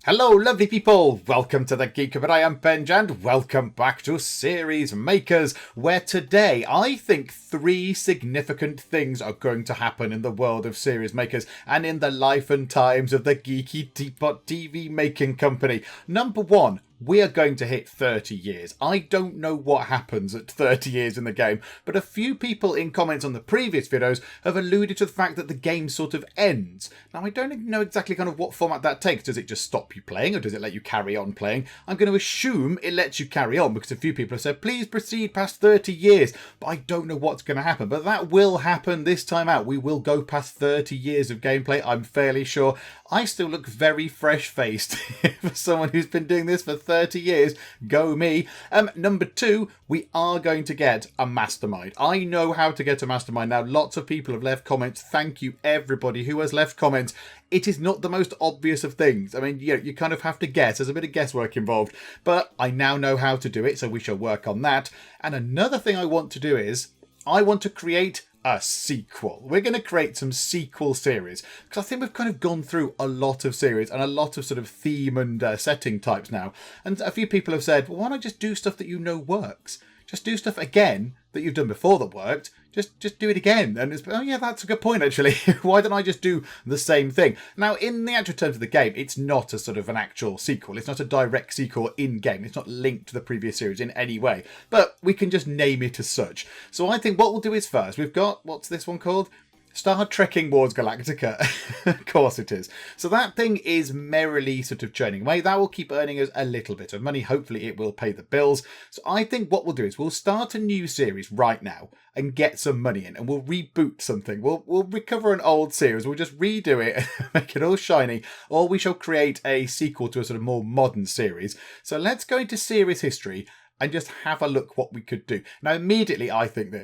Hello, lovely people! Welcome to the Geek, but I am Benj, and welcome back to Series Makers, where today I think three significant things are going to happen in the world of Series Makers and in the life and times of the Geeky Teapot TV making company. Number one, we are going to hit 30 years. I don't know what happens at 30 years in the game, but a few people in comments on the previous videos have alluded to the fact that the game sort of ends. Now, I don't know exactly kind of what format that takes. Does it just stop you playing, or does it let you carry on playing? I'm going to assume it lets you carry on, because a few people have said, please proceed past 30 years, but I don't know what's going to happen. But that will happen this time out. We will go past 30 years of gameplay, I'm fairly sure. I still look very fresh-faced for someone who's been doing this for 30 years. Go me. Number two, we are going to get a Mastermind. I know how to get a Mastermind now. Lots of people have left comments. Thank you, everybody who has left comments. It is not the most obvious of things. I mean, you kind of have to guess. There's a bit of guesswork involved. But I now know how to do it, so we shall work on that. And another thing I want to do is, I want to create a sequel. We're going to create some sequel series, because I think we've kind of gone through a lot of series and a lot of sort of theme and setting types now. And a few people have said, well, why not just do stuff that you know works? Just do stuff again that you've done before that worked. Just do it again. And it's, oh yeah, that's a good point, actually. Why don't I just do the same thing? Now, in the actual terms of the game, it's not a sort of an actual sequel. It's not a direct sequel in-game. It's not linked to the previous series in any way. But we can just name it as such. So I think what we'll do is first, we've got, what's this one called? Star Trekking Wars Galactica. Of course it is. So that thing is merrily sort of churning away. That will keep earning us a little bit of money. Hopefully it will pay the bills. So I think what we'll do is we'll start a new series right now and get some money in, and we'll reboot something. We'll recover an old series. We'll just redo it, make it all shiny, or we shall create a sequel to a sort of more modern series. So let's go into series history and just have a look what we could do. Now, immediately I think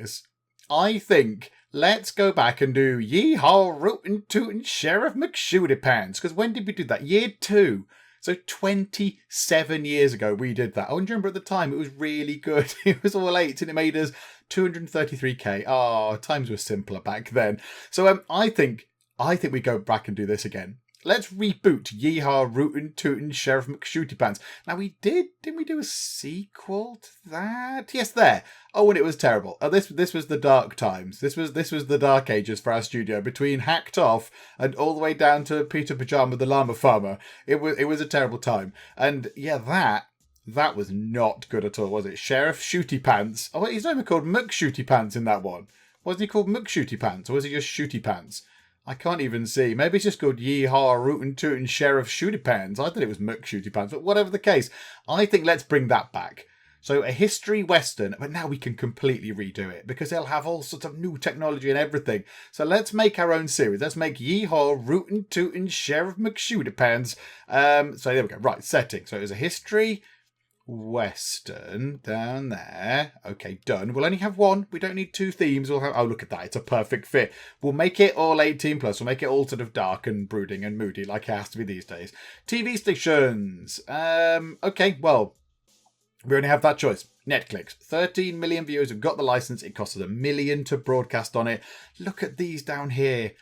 let's go back and do Yee-Haw, Rootin' Tootin' Sheriff McShooty-Pants. Because when did we do that? Year 2. So 27 years ago we did that. I remember at the time it was really good. It was all 8 and it made us 233k. Oh, times were simpler back then. So I think we go back and do this again. Let's reboot Yee-Haw, Rootin' Tootin' Sheriff McShooty-Pants. Now didn't we do a sequel to that? Yes, there. Oh, and it was terrible. Oh, this was the dark times. This was the dark ages for our studio, between Hacked Off and all the way down to Peter Pajama the Llama Farmer. It was a terrible time. And yeah, that was not good at all, was it? Sheriff Shooty Pants. Oh, he's not even called McShooty Pants in that one. Wasn't he called McShooty Pants, or was he just Shooty Pants? I can't even see. Maybe it's just called Yee-Haw, Rootin' Tootin' Sheriff Shooty Pants. I thought it was McShooty Pants, but whatever the case, I think let's bring that back. So a history western, but now we can completely redo it because they'll have all sorts of new technology and everything. So let's make our own series. Let's make Yee-Haw, Rootin' Tootin' Sheriff McShooty Pants. So there we go. Right, setting. So it was a history western down there. Okay, done. We'll only have one. We don't need two themes. We'll have, oh, look at that. It's a perfect fit. We'll make it all 18 plus. We'll make it all sort of dark and brooding and moody like it has to be these days. TV stations. Okay, well, we only have that choice. Netklix. 13 million viewers have got the license. It costs us $1 million to broadcast on it. Look at these down here.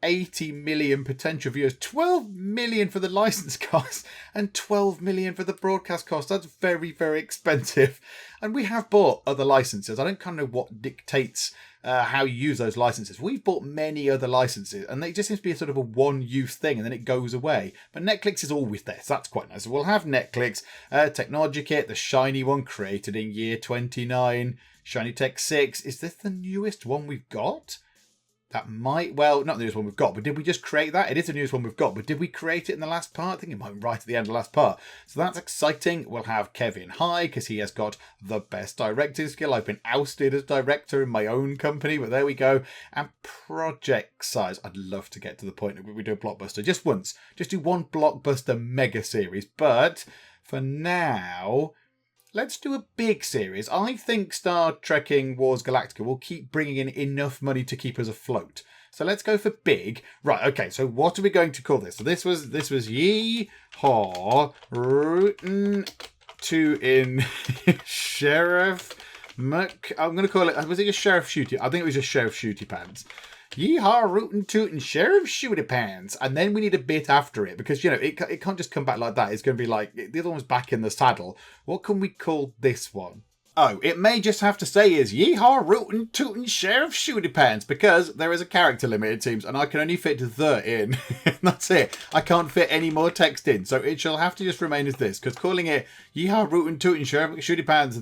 80 million potential viewers, 12 million for the license cost, and 12 million for the broadcast cost. That's very, very expensive. And we have bought other licenses. I don't kind of know what dictates how you use those licenses. We've bought many other licenses, and they just seem to be a sort of a one-use thing, and then it goes away. But Netklix is always there, so that's quite nice. So we'll have Netklix, Technology Kit, the shiny one created in year 29, Shiny Tech 6. Is this the newest one we've got? That might, well, not the newest one we've got, but did we just create that? It is the newest one we've got, but did we create it in the last part? I think it might be right at the end of the last part. So that's exciting. We'll have Kevin High, because he has got the best directing skill. I've been ousted as director in my own company, but there we go. And project size. I'd love to get to the point that we do a blockbuster just once. Just do one blockbuster mega series. But for now, let's do a big series. I think Star Trekking Wars Galactica will keep bringing in enough money to keep us afloat. So let's go for big. Right, okay, so what are we going to call this? So this was Yee-Haw, Rootin' Tootin' Sheriff I'm going to call it, was it just Sheriff Shooty? I think it was just Sheriff Shooty Pants. Yeehaw, rootin' tootin', Sheriff Shooty Pants. And then we need a bit after it because, it can't just come back like that. It's going to be like, the other one's back in the saddle. What can we call this one? Oh, it may just have to say is Yeehaw, rootin' tootin', Sheriff Shooty Pants because there is a character limit, it seems, and I can only fit the in. That's it. I can't fit any more text in, so it shall have to just remain as this because calling it Yeehaw, rootin' tootin', Sheriff Shooty Pants,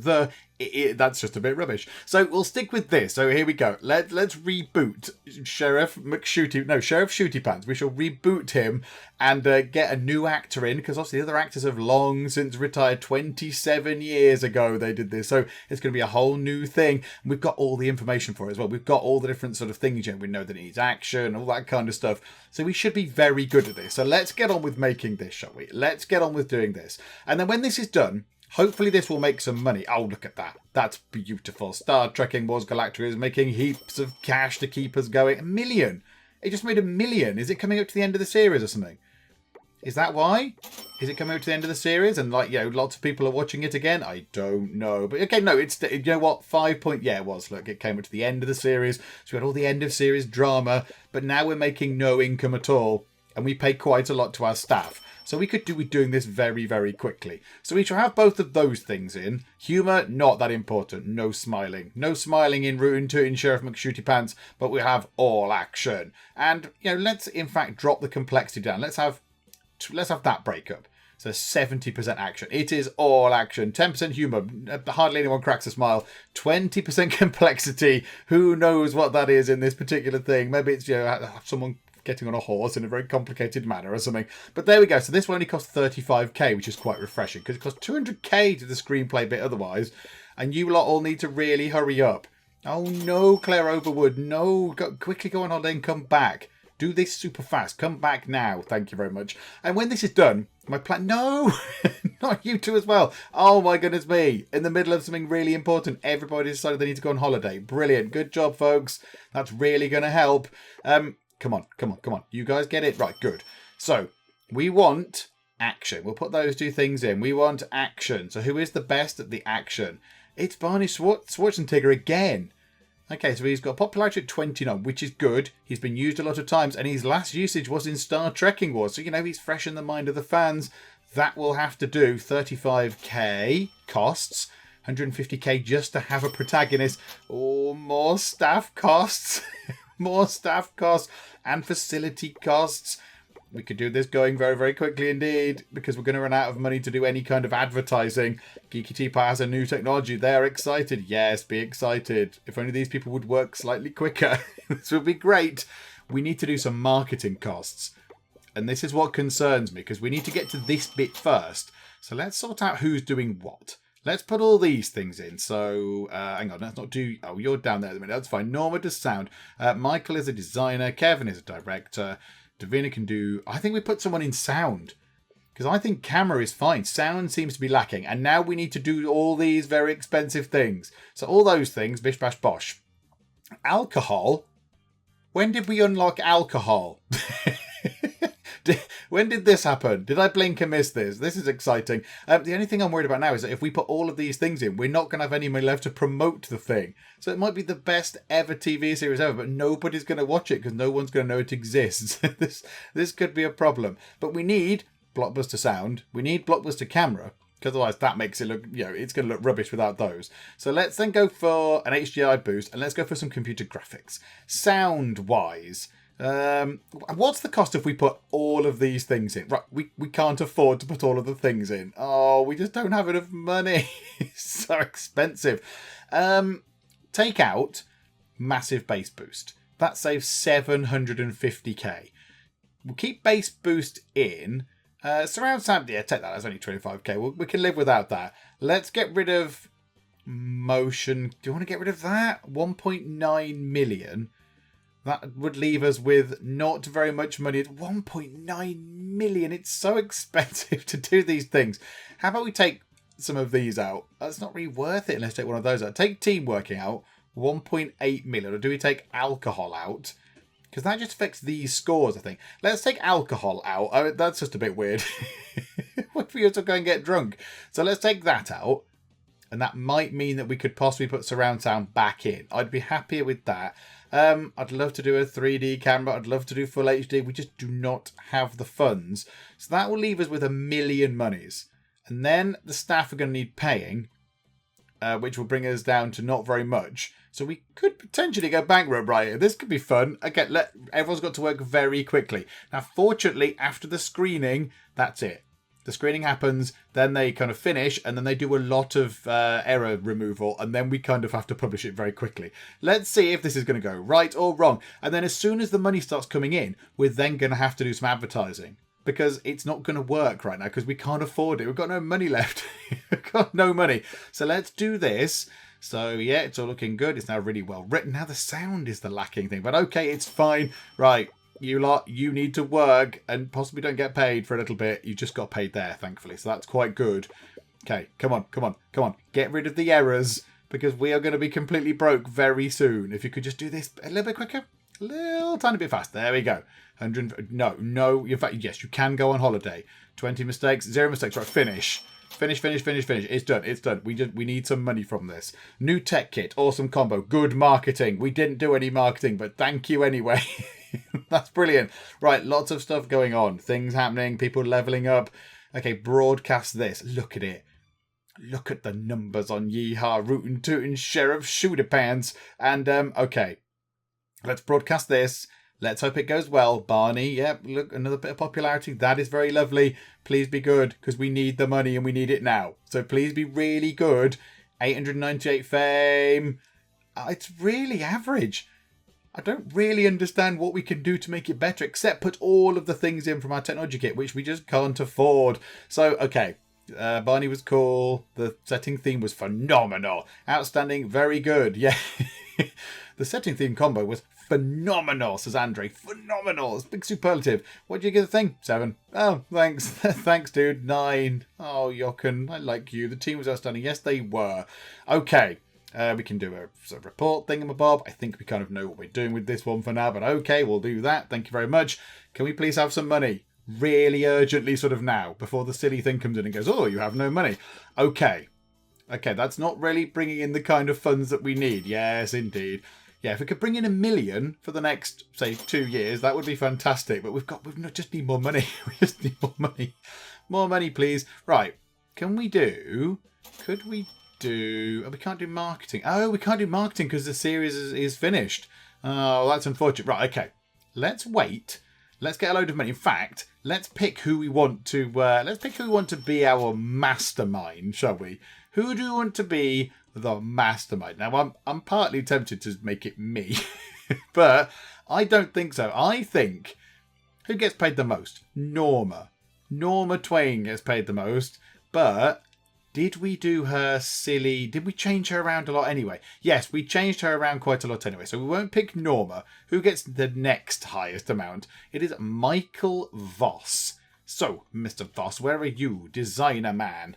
that's just a bit rubbish. So we'll stick with this. So here we go. Let's reboot Sheriff Shooty Pants. We shall reboot him and get a new actor in because obviously the other actors have long since retired. 27 years ago they did this. So it's going to be a whole new thing. And we've got all the information for it as well. We've got all the different sort of things. We know that it needs action, all that kind of stuff. So we should be very good at this. So let's get on with making this, shall we? Let's get on with doing this. And then when this is done, hopefully this will make some money. Oh, look at that. That's beautiful. Star Trekking Wars Galactica is making heaps of cash to keep us going. $1 million. It just made $1 million. Is it coming up to the end of the series or something? Is that why? Is it coming up to the end of the series? And lots of people are watching it again? I don't know. But okay, no, it's, you know what? 5 point, yeah, it was. Look, it came up to the end of the series. So we had all the end of series drama. But now we're making no income at all. And we pay quite a lot to our staff. So we could do with doing this very, very quickly. So we shall have both of those things in. Humour, not that important. No smiling. No smiling in Rootin' Tootin' Sheriff McShooty Pants, but we have all action. And, let's in fact drop the complexity down. Let's have that breakup. So 70% action. It is all action. 10% humour. Hardly anyone cracks a smile. 20% complexity. Who knows what that is in this particular thing? Maybe it's someone getting on a horse in a very complicated manner or something. But there we go. So this will only cost 35k, which is quite refreshing because it costs 200k to the screenplay bit otherwise. And you lot all need to really hurry up. Oh no, Claire Overwood. No, quickly go on holiday and come back. Do this super fast. Come back now. Thank you very much. And when this is done, my plan... No! Not you two as well. Oh my goodness me. In the middle of something really important, everybody decided they need to go on holiday. Brilliant. Good job, folks. That's really going to help. Come on. You guys get it? Right, good. So, we want action. We'll put those two things in. We want action. So who is the best at the action? It's Barney Schwarzenegger again. Okay, so he's got popularity at 29, which is good. He's been used a lot of times, and his last usage was in Star Trekking Wars. So, he's fresh in the mind of the fans. That will have to do. 35k costs. 150k just to have a protagonist. Oh, more staff costs. More staff costs and facility costs. We could do this going very, very quickly indeed because we're going to run out of money to do any kind of advertising. Geeky Teapot has a new technology. They're excited. Yes, be excited. If only these people would work slightly quicker. This would be great. We need to do some marketing costs. And this is what concerns me because we need to get to this bit first. So let's sort out who's doing what. Let's put all these things in. So, hang on, let's not do... Oh, you're down there at the minute. That's fine. Norma does sound. Michael is a designer. Kevin is a director. Davina can do... I think we put someone in sound. Because I think camera is fine. Sound seems to be lacking. And now we need to do all these very expensive things. So all those things, bish, bash, bosh. Alcohol? When did we unlock alcohol? When did this happen? Did I blink and miss this? This is exciting. The only thing I'm worried about now is that if we put all of these things in, we're not going to have any money left to promote the thing. So it might be the best ever TV series ever, but nobody's going to watch it because no one's going to know it exists. This could be a problem. But we need Blockbuster sound. We need Blockbuster camera. Because otherwise that makes it look, it's going to look rubbish without those. So let's then go for an HDI boost and let's go for some computer graphics. Sound-wise... what's the cost if we put all of these things in? Right, we can't afford to put all of the things in. Oh, we just don't have enough money. It's so expensive. Take out massive bass boost. That saves 750k. We'll keep bass boost in. Surround sound, yeah, take that. That's only 25k. We can live without that. Let's get rid of motion. Do you want to get rid of that? 1.9 million. That would leave us with not very much money. It's 1.9 million. It's so expensive to do these things. How about we take some of these out? That's not really worth it unless we take one of those out. Take team working out, 1.8 million. Or do we take alcohol out? Because that just affects these scores, I think. Let's take alcohol out. Oh, that's just a bit weird. What if we also go and get drunk? So let's take that out. And that might mean that we could possibly put surround sound back in. I'd be happier with that. I'd love to do a 3D camera. I'd love to do full HD. We just do not have the funds. So that will leave us with 1 million monies. And then the staff are going to need paying, which will bring us down to not very much. So we could potentially go bankrupt right here. This could be fun. Okay, everyone's got to work very quickly. Now, fortunately, after the screening, that's it. The screening happens, then they kind of finish, and then they do a lot of error removal, and then we kind of have to publish it very quickly. Let's see if this is going to go right or wrong. And then as soon as the money starts coming in, we're then going to have to do some advertising. Because it's not going to work right now, because we can't afford it. We've got no money left. We've got no money. So let's do this. So yeah, it's all looking good. It's now really well written. Now the sound is the lacking thing. But okay, it's fine. Right. You lot, you need to work and possibly don't get paid for a little bit. You just got paid there, thankfully. So that's quite good. Okay, come on, come on, come on. Get rid of the errors because we are going to be completely broke very soon. If you could just do this a little bit quicker. A little tiny bit fast. There we go. 100. No. In fact, yes, you can go on holiday. 20 mistakes, 0 mistakes. Right, finish. Finish. It's done. We need some money from this. New tech kit. Awesome combo. Good marketing. We didn't do any marketing, but thank you anyway. That's brilliant. Right, lots of stuff going on. Things happening, people leveling up. Okay, broadcast this. Look at it. Look at the numbers on Yyaayy, rootin' tootin' sheriff shooter pants. And, okay. Let's broadcast this. Let's hope it goes well. Barney, yep, look, another bit of popularity. That is very lovely. Please be good, because we need the money and we need it now. So please be really good. 898 fame. It's really average. I don't really understand what we can do to make it better, except put all of the things in from our technology kit, which we just can't afford. So, okay. Barney was cool. The setting theme was phenomenal. Outstanding. Very good. Yeah. The setting theme combo was phenomenal, says Andre. Phenomenal. It's a big superlative. What do you give the thing? 7. Oh, thanks. Thanks, dude. 9. Oh, Jochen. I like you. The team was outstanding. Yes, they were. Okay. We can do a sort of report thingamabob. I think we kind of know what we're doing with this one for now, but okay, we'll do that. Thank you very much. Can we please have some money? Really urgently, sort of now, before the silly thing comes in and goes, oh, you have no money. Okay. Okay, that's not really bringing in the kind of funds that we need. Yes, indeed. Yeah, if we could bring in 1 million for the next, say, 2 years, that would be fantastic. But we just need more money. We just need more money. More money, please. Right. Could we do... Oh, we can't do marketing. Oh, we can't do marketing because the series is finished. Oh, that's unfortunate. Right, okay. Let's wait. Let's get a load of money. In fact, let's pick who we want to. Be our mastermind, shall we? Who do you want to be the mastermind? Now, I'm partly tempted to make it me, but I don't think so. I think who gets paid the most? Norma. Norma Twain gets paid the most, but. Did we do her silly... Did we change her around a lot anyway? Yes, we changed her around quite a lot anyway. So we won't pick Norma. Who gets the next highest amount? It is Michael Voss. So, Mr. Voss, where are you, designer man?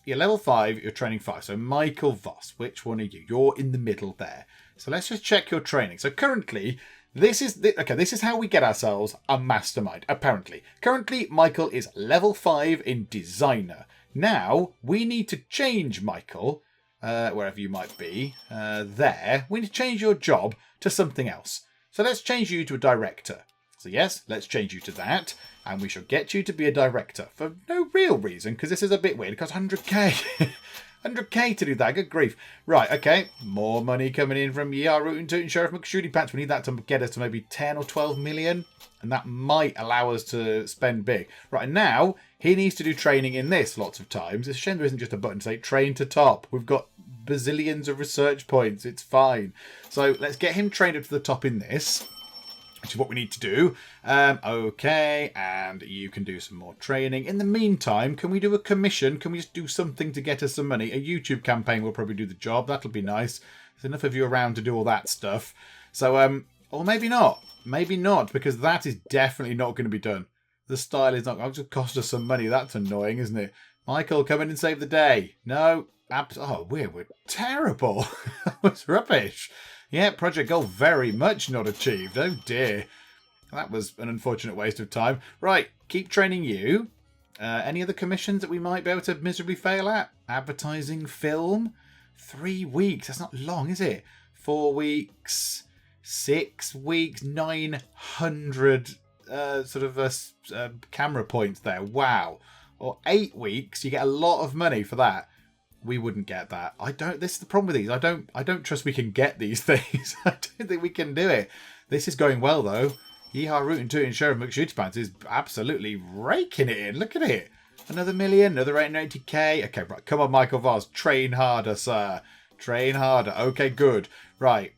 You're level 5, you're training 5. So Michael Voss, which one are you? You're in the middle there. So let's just check your training. So currently... This is how we get ourselves a mastermind, apparently. Currently, Michael is level 5 in designer. Now, we need to change Michael, wherever you might be, there. We need to change your job to something else. So let's change you to a director. So yes, let's change you to that. And we shall get you to be a director for no real reason, because this is a bit weird. It costs 100k. 100k to do that. Good grief. Right, okay. More money coming in from Yyaayy, rootin' tootin' Sheriff McShooty Pants. We need that to get us to maybe 10 or 12 million. And that might allow us to spend big. Right, and now he needs to do training in this lots of times. It's a shame there isn't just a button to say train to top. We've got bazillions of research points. It's fine. So let's get him trained up to the top in this, which is what we need to do. Okay, and you can do some more training. In the meantime, can we do a commission? Can we just do something to get us some money? A YouTube campaign will probably do the job. That'll be nice. There's enough of you around to do all that stuff. So, or maybe not. Maybe not, because that is definitely not going to be done. The style is not going to cost us some money. That's annoying, isn't it? Michael, come in and save the day. No. Oh, we're terrible. That was rubbish. Yeah, project goal very much not achieved. Oh dear. That was an unfortunate waste of time. Right, keep training you. Any other commissions that we might be able to miserably fail at? Advertising, film. 3 weeks. That's not long, is it? 4 weeks. 6 weeks, 900 camera points there. Wow. Or 8 weeks, you get a lot of money for that. We wouldn't get that. This is the problem with these. I don't trust we can get these things. I don't think we can do it. This is going well though. Yyaayy Rootin' Tootin' Sheriff McShootypants is absolutely raking it in. Look at it. Another million, another 880k. Okay, right. Come on, Michael Voss. Train harder, sir. Train harder. Okay, good. Right.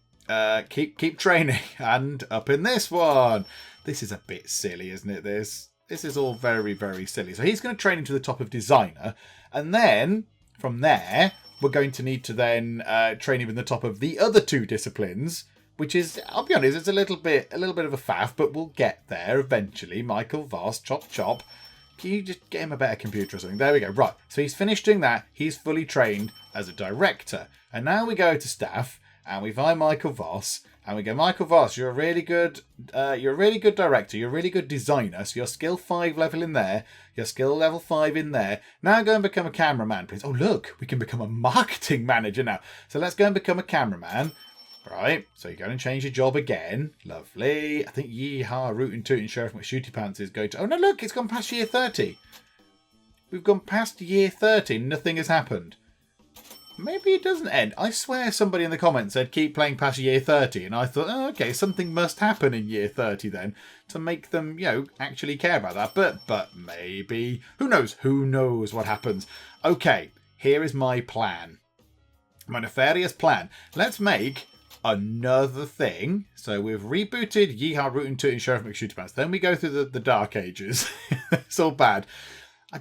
Keep training. And up in this one. This is a bit silly, isn't it, this? This is all very, very silly. So he's going to train into the top of designer. And then, from there, we're going to need to then train him in the top of the other 2 disciplines. Which is, I'll be honest, it's a little bit of a faff, but we'll get there eventually. Michael Voss, chop chop. Can you just get him a better computer or something? There we go. Right. So he's finished doing that. He's fully trained as a director. And now we go to staff and we find Michael Voss and we go, Michael Voss, you're a really good director. You're a really good designer. So you're skill 5 level in there. You're skill level 5 in there. Now go and become a cameraman, please. Oh, look, we can become a marketing manager now. So let's go and become a cameraman. Right, so you go and change your job again. Lovely. I think Yyaayy Rootin' Tootin' Sheriff McShootypants is going to... Oh, no, look, it's gone past year 30. We've gone past year 30. Nothing has happened. Maybe it doesn't end. I swear somebody in the comments said keep playing past year 30. And I thought, oh, okay, something must happen in year 30 then to make them, actually care about that. But maybe... Who knows? Who knows what happens? Okay, here is my plan. My nefarious plan. Let's make... another thing. So we've rebooted Yyaayy Rootin' Tootin' Sheriff McShootypants. Then we go through the Dark Ages. It's all bad.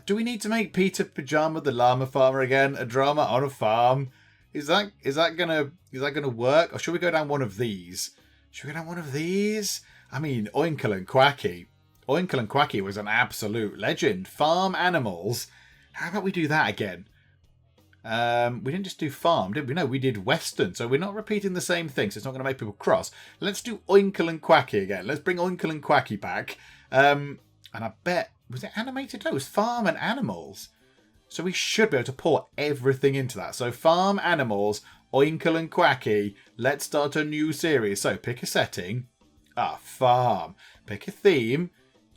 Do we need to make Peter Pajama the llama farmer again? A drama on a farm? Is that gonna work? Or should we go down one of these? Should we go down one of these? I mean, Oinkle and Quacky. Oinkle and Quacky was an absolute legend. Farm animals. How about we do that again? We didn't just do farm, did we? No, we did western. So we're not repeating the same thing, so it's not going to make people cross. Let's do Oinkle and Quacky again. Let's bring Oinkle and Quacky back. And I bet... Was it animated? No, it was farm and animals. So we should be able to pour everything into that. So farm, animals, Oinkle and Quacky. Let's start a new series. So pick a setting. Farm. Pick a theme.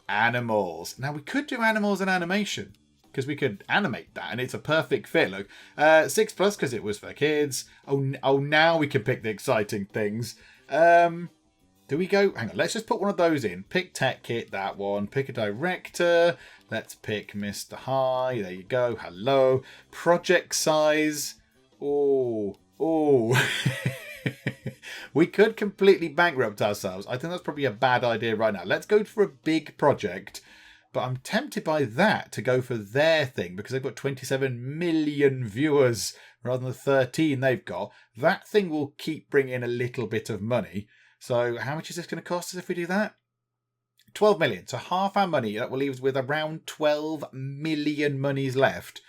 Animals. Now we could do animals and animation. Because we could animate that, and it's a perfect fit. Look, 6+ because it was for kids. Oh, now we can pick the exciting things. Do we go? Hang on, let's just put one of those in. Pick Tech Kit, that one. Pick a director. Let's pick Mr. High. There you go. Hello. Project size. Oh. We could completely bankrupt ourselves. I think that's probably a bad idea right now. Let's go for a big project. But I'm tempted by that to go for their thing because they've got 27 million viewers rather than the 13 they've got. That thing will keep bringing in a little bit of money. So how much is this going to cost us if we do that? 12 million. So half our money, that will leave us with around 12 million monies left.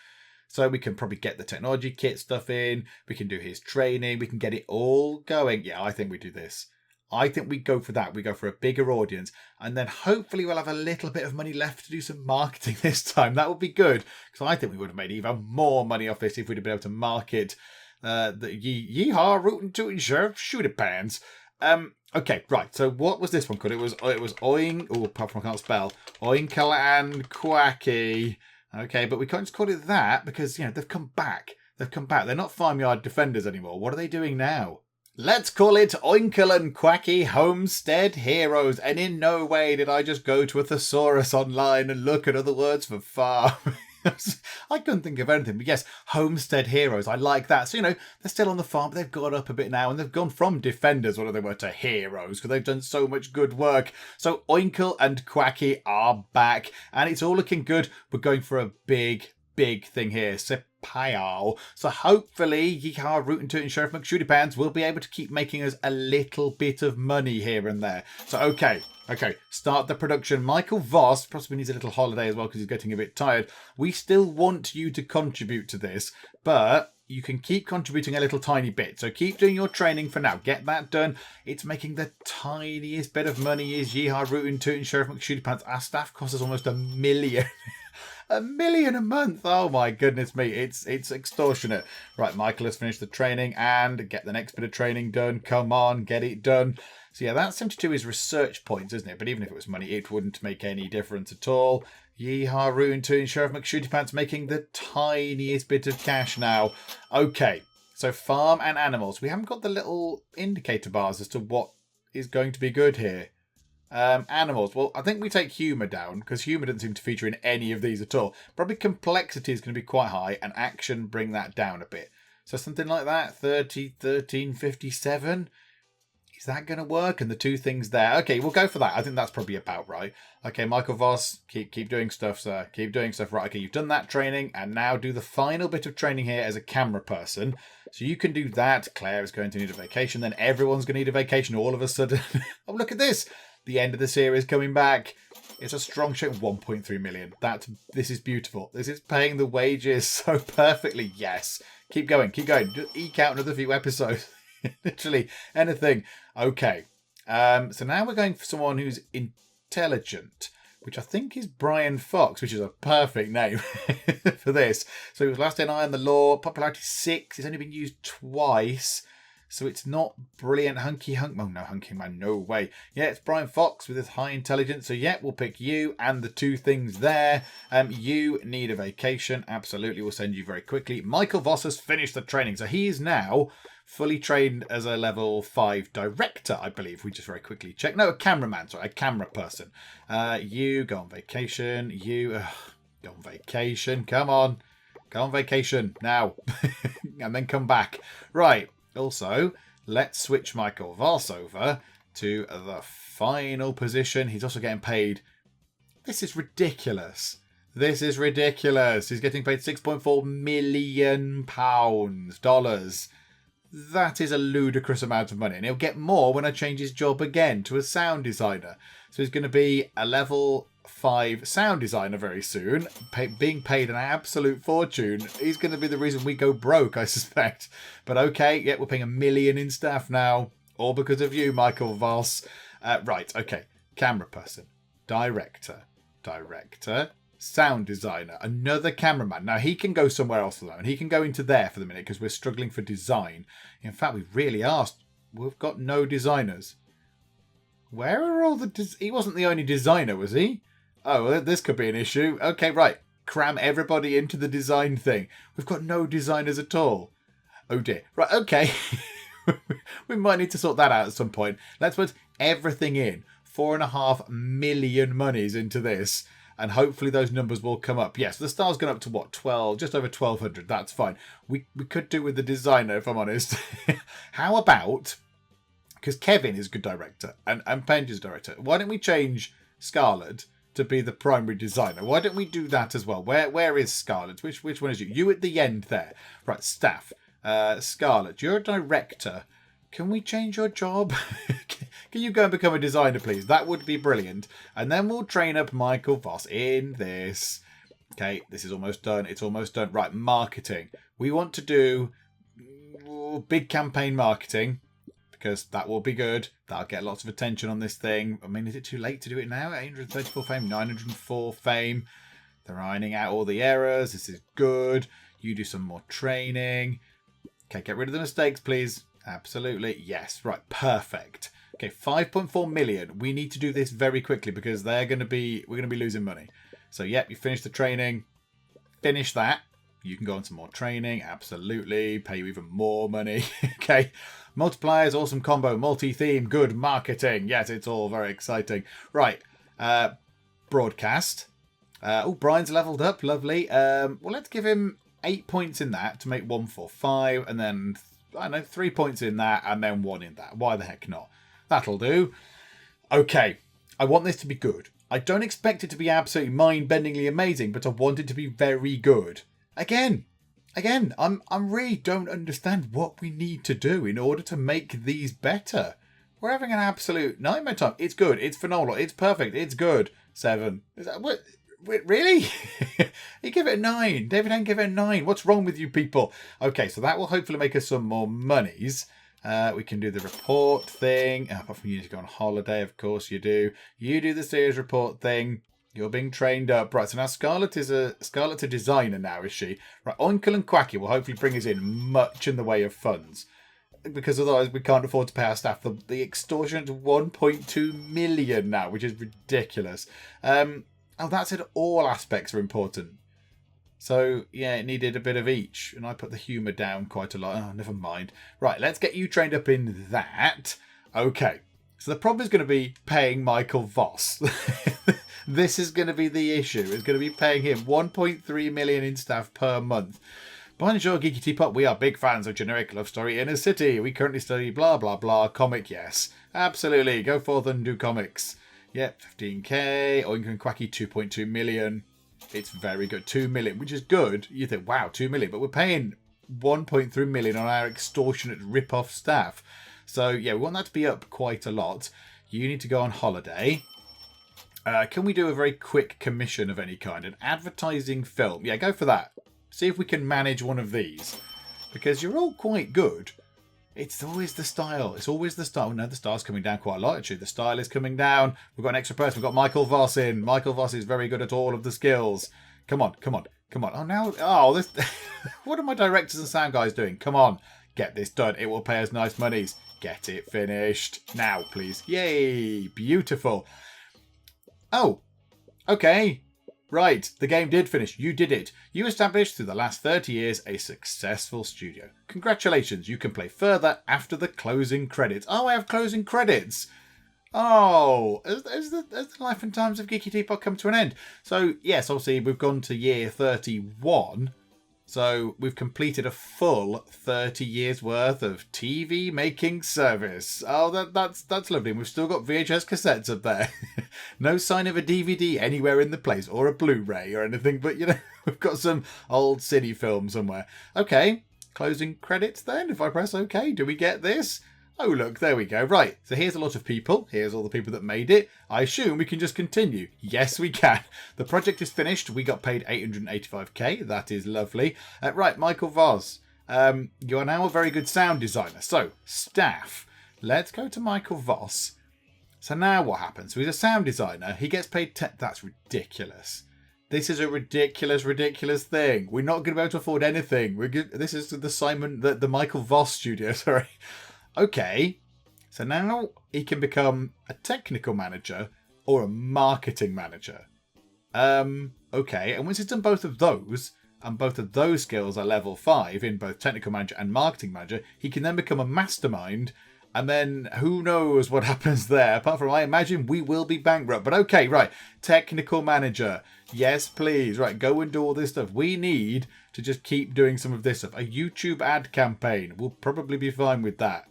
So we can probably get the technology kit stuff in. We can do his training. We can get it all going. Yeah, I think we do this. I think we go for that. We go for a bigger audience. And then hopefully we'll have a little bit of money left to do some marketing this time. That would be good. Because I think we would have made even more money off this if we'd have been able to market the Yyaayy Rootin' Tootin' Sheriff Shootypants. Okay, right. So what was this one called? It was Oink... Oh, apart from I can't spell. Oinkle and Quacky. Okay, but we can't just call it that because, they've come back. They're not farmyard defenders anymore. What are they doing now? Let's call it Oinkle and Quacky Homestead Heroes. And in no way did I just go to a thesaurus online and look at other words for farm. I couldn't think of anything. But yes, Homestead Heroes. I like that. So, they're still on the farm, but they've got up a bit now. And they've gone from defenders, what they were, to heroes. Because they've done so much good work. So Oinkle and Quacky are back. And it's all looking good. We're going for a big thing here. So hopefully Yyaayy Rootin' Tootin' Sheriff McShootypants will be able to keep making us a little bit of money here and there. So okay, start the production. Michael Voss possibly needs a little holiday as well because he's getting a bit tired. We still want you to contribute to this, but you can keep contributing a little tiny bit. So keep doing your training for now. Get that done. It's making the tiniest bit of money is Yyaayy Rootin' Tootin' Sheriff McShootypants. Our staff costs us almost $1 million. $1 million a month. Oh my goodness me. It's extortionate. Right, Michael has finished the training and get the next bit of training done. Come on, get it done. So yeah, that 72 is research points, isn't it? But even if it was money, it wouldn't make any difference at all. Yyaayy to Sheriff McShootypants making the tiniest bit of cash now. Okay, so farm and animals. We haven't got the little indicator bars as to what is going to be good here. Animals. Well, I think we take humour down, because humour doesn't seem to feature in any of these at all. Probably complexity is going to be quite high, and action bring that down a bit. So something like that, 30, 13, 57. Is that going to work? And the two things there. Okay, we'll go for that. I think that's probably about right. Okay, Michael Voss, keep doing stuff, sir. Keep doing stuff. Right, okay, you've done that training, and now do the final bit of training here as a camera person. So you can do that. Claire is going to need a vacation. Then everyone's going to need a vacation all of a sudden. Oh, look at this. The end of the series coming back. It's a strong show. 1.3 million. This is beautiful. This is paying the wages so perfectly. Yes. Keep going. Keep going. Just eke out another few episodes. Literally anything. Okay. So now we're going for someone who's intelligent, which I think is Brian Fox, which is a perfect name for this. So he was last NI on the law. Popularity 6. It's only been used twice. So it's not brilliant. Hunky Hunk. Oh, no, Hunky Man. No way. Yeah, it's Brian Fox with his high intelligence. So, yeah, we'll pick you and the two things there. You need a vacation. Absolutely. We'll send you very quickly. Michael Voss has finished the training. So he is now fully trained as a level 5 director, I believe. We just very quickly check. No, a cameraman. Sorry, a camera person. You go on vacation. You go on vacation. Come on. Go on vacation now. And then come back. Right. Also, let's switch Michael Voss over to the final position. He's also getting paid. This is ridiculous. This is ridiculous. He's getting paid £6.4 million. Dollars. That is a ludicrous amount of money. And he'll get more when I change his job again to a sound designer. So he's going to be a level 5 sound designer very soon, being paid an absolute fortune. He's going to be the reason we go broke, I suspect. But okay, yeah, we're paying $1 million in staff now, all because of you, Michael Voss. Right, okay, camera person, director, sound designer, another cameraman. Now he can go somewhere else alone. He can go into there for the minute because we're struggling for design. In fact, we really asked. We've got no designers. Where are all the... He wasn't the only designer, was he? Oh, well, this could be an issue. Okay, right. Cram everybody into the design thing. We've got no designers at all. Oh, dear. Right, okay. We might need to sort that out at some point. Let's put everything in. 4.5 million monies into this. And hopefully those numbers will come up. Yes, the star's gone up to, what, 12? Just over 1,200. That's fine. We could do with the designer, if I'm honest. How about... Because Kevin is a good director and Penge is a director. Why don't we change Scarlett to be the primary designer? Why don't we do that as well? Where is Scarlett? Which one is you? You at the end there. Right, staff. Scarlett, you're a director. Can we change your job? Can you go and become a designer, please? That would be brilliant. And then we'll train up Michael Voss in this. Okay, this is almost done. It's almost done. Right, marketing. We want to do big campaign marketing. Because that will be good. That'll get lots of attention on this thing. I mean, is it too late to do it now? 834 fame, 904 fame. They're ironing out all the errors. This is good. You do some more training. Okay, get rid of the mistakes, please. Absolutely. Yes. Right. Perfect. Okay, 5.4 million. We need to do this very quickly because we're going to be losing money. So, yep, you finished the training. Finish that. You can go on some more training. Absolutely. Pay you even more money. Okay. Multipliers, awesome combo, multi-theme, good marketing. Yes, it's all very exciting. Right. Broadcast. Brian's leveled up. Lovely. Well, let's give him 8 points in that to make 145. And then, I don't know, 3 points in that and then 1 in that. Why the heck not? That'll do. Okay. I want this to be good. I don't expect it to be absolutely mind-bendingly amazing, but I want it to be very good. Again, I really don't understand what we need to do in order to make these better. We're having an absolute nightmare time. It's good. It's phenomenal. It's perfect. It's good. 7. Is that what? Really? You give it a 9. David Henn give it a 9. What's wrong with you people? Okay, so that will hopefully make us some more monies. We can do the report thing. Apart from you need to go on holiday, of course you do. You do the series report thing. You're being trained up. Right, so now Scarlett's a designer now, is she? Right, Oinkle and Quacky will hopefully bring us in much in the way of funds. because otherwise we can't afford to pay our staff the extortionate 1.2 million now, which is ridiculous. Oh, that said all aspects are important. So, yeah, it needed a bit of each. And I put the humour down quite a lot. Oh, never mind. Right, let's get you trained up in that. Okay. So the problem is going to be paying Michael Voss. This is going to be the issue. It's going to be paying him 1.3 million in staff per month. Bonjour, Geeky Teapot. We are big fans of generic love story in a city. We currently study blah, blah, blah. Comic, yes. Absolutely. Go forth and do comics. Yep, 15k. Oink and Quacky, 2.2 million. It's very good. 2 million, which is good. You think, wow, 2 million. But we're paying 1.3 million on our extortionate rip-off staff. So, yeah, we want that to be up quite a lot. You need to go on holiday. Can we do a very quick commission of any kind? An advertising film. Yeah, go for that. See if we can manage one of these. Because you're all quite good. It's always the style. It's always the style. No, the style's coming down quite a lot, actually. The style is coming down. We've got an extra person. We've got Michael Voss in. Michael Voss is very good at all of the skills. Come on, come on, come on. Oh, now... Oh, this... What are my directors and sound guys doing? Come on. Get this done. It will pay us nice monies. Get it finished. Now, please. Yay. Beautiful. Oh. Okay. Right, the game did finish. You did it. You established through the last 30 years a successful studio. Congratulations, you can play further after the closing credits. Oh, I have closing credits. Oh, has the life and times of Geeky Teapot come to an end? So, yes, obviously, we've gone to year 31. So, we've completed a full 30 years worth of TV making service. Oh, that's lovely. And we've still got VHS cassettes up there. No sign of a DVD anywhere in the place, or a Blu-ray or anything, but, you know, we've got some old cine film somewhere. Okay, closing credits then. If I press OK, do we get this? Oh, look, there we go. Right, so here's a lot of people. Here's all the people that made it. I assume we can just continue. Yes, we can. The project is finished. We got paid 885k. That is lovely. Right, Michael Voss. You are now a very good sound designer. So, staff. Let's go to Michael Voss. So now what happens? So he's a sound designer. He gets paid... That's ridiculous. This is a ridiculous thing. We're not going to be able to afford anything. This is the Michael Voss studio, sorry. Okay, so now he can become a technical manager or a marketing manager. Okay, and once he's done both of those, and both of those skills are level 5 in both technical manager and marketing manager, he can then become a mastermind, and then who knows what happens there. Apart from, I imagine we will be bankrupt. But okay, right, technical manager. Yes, please. Right, go and do all this stuff. We need to just keep doing some of this stuff. A YouTube ad campaign. We'll probably be fine with that.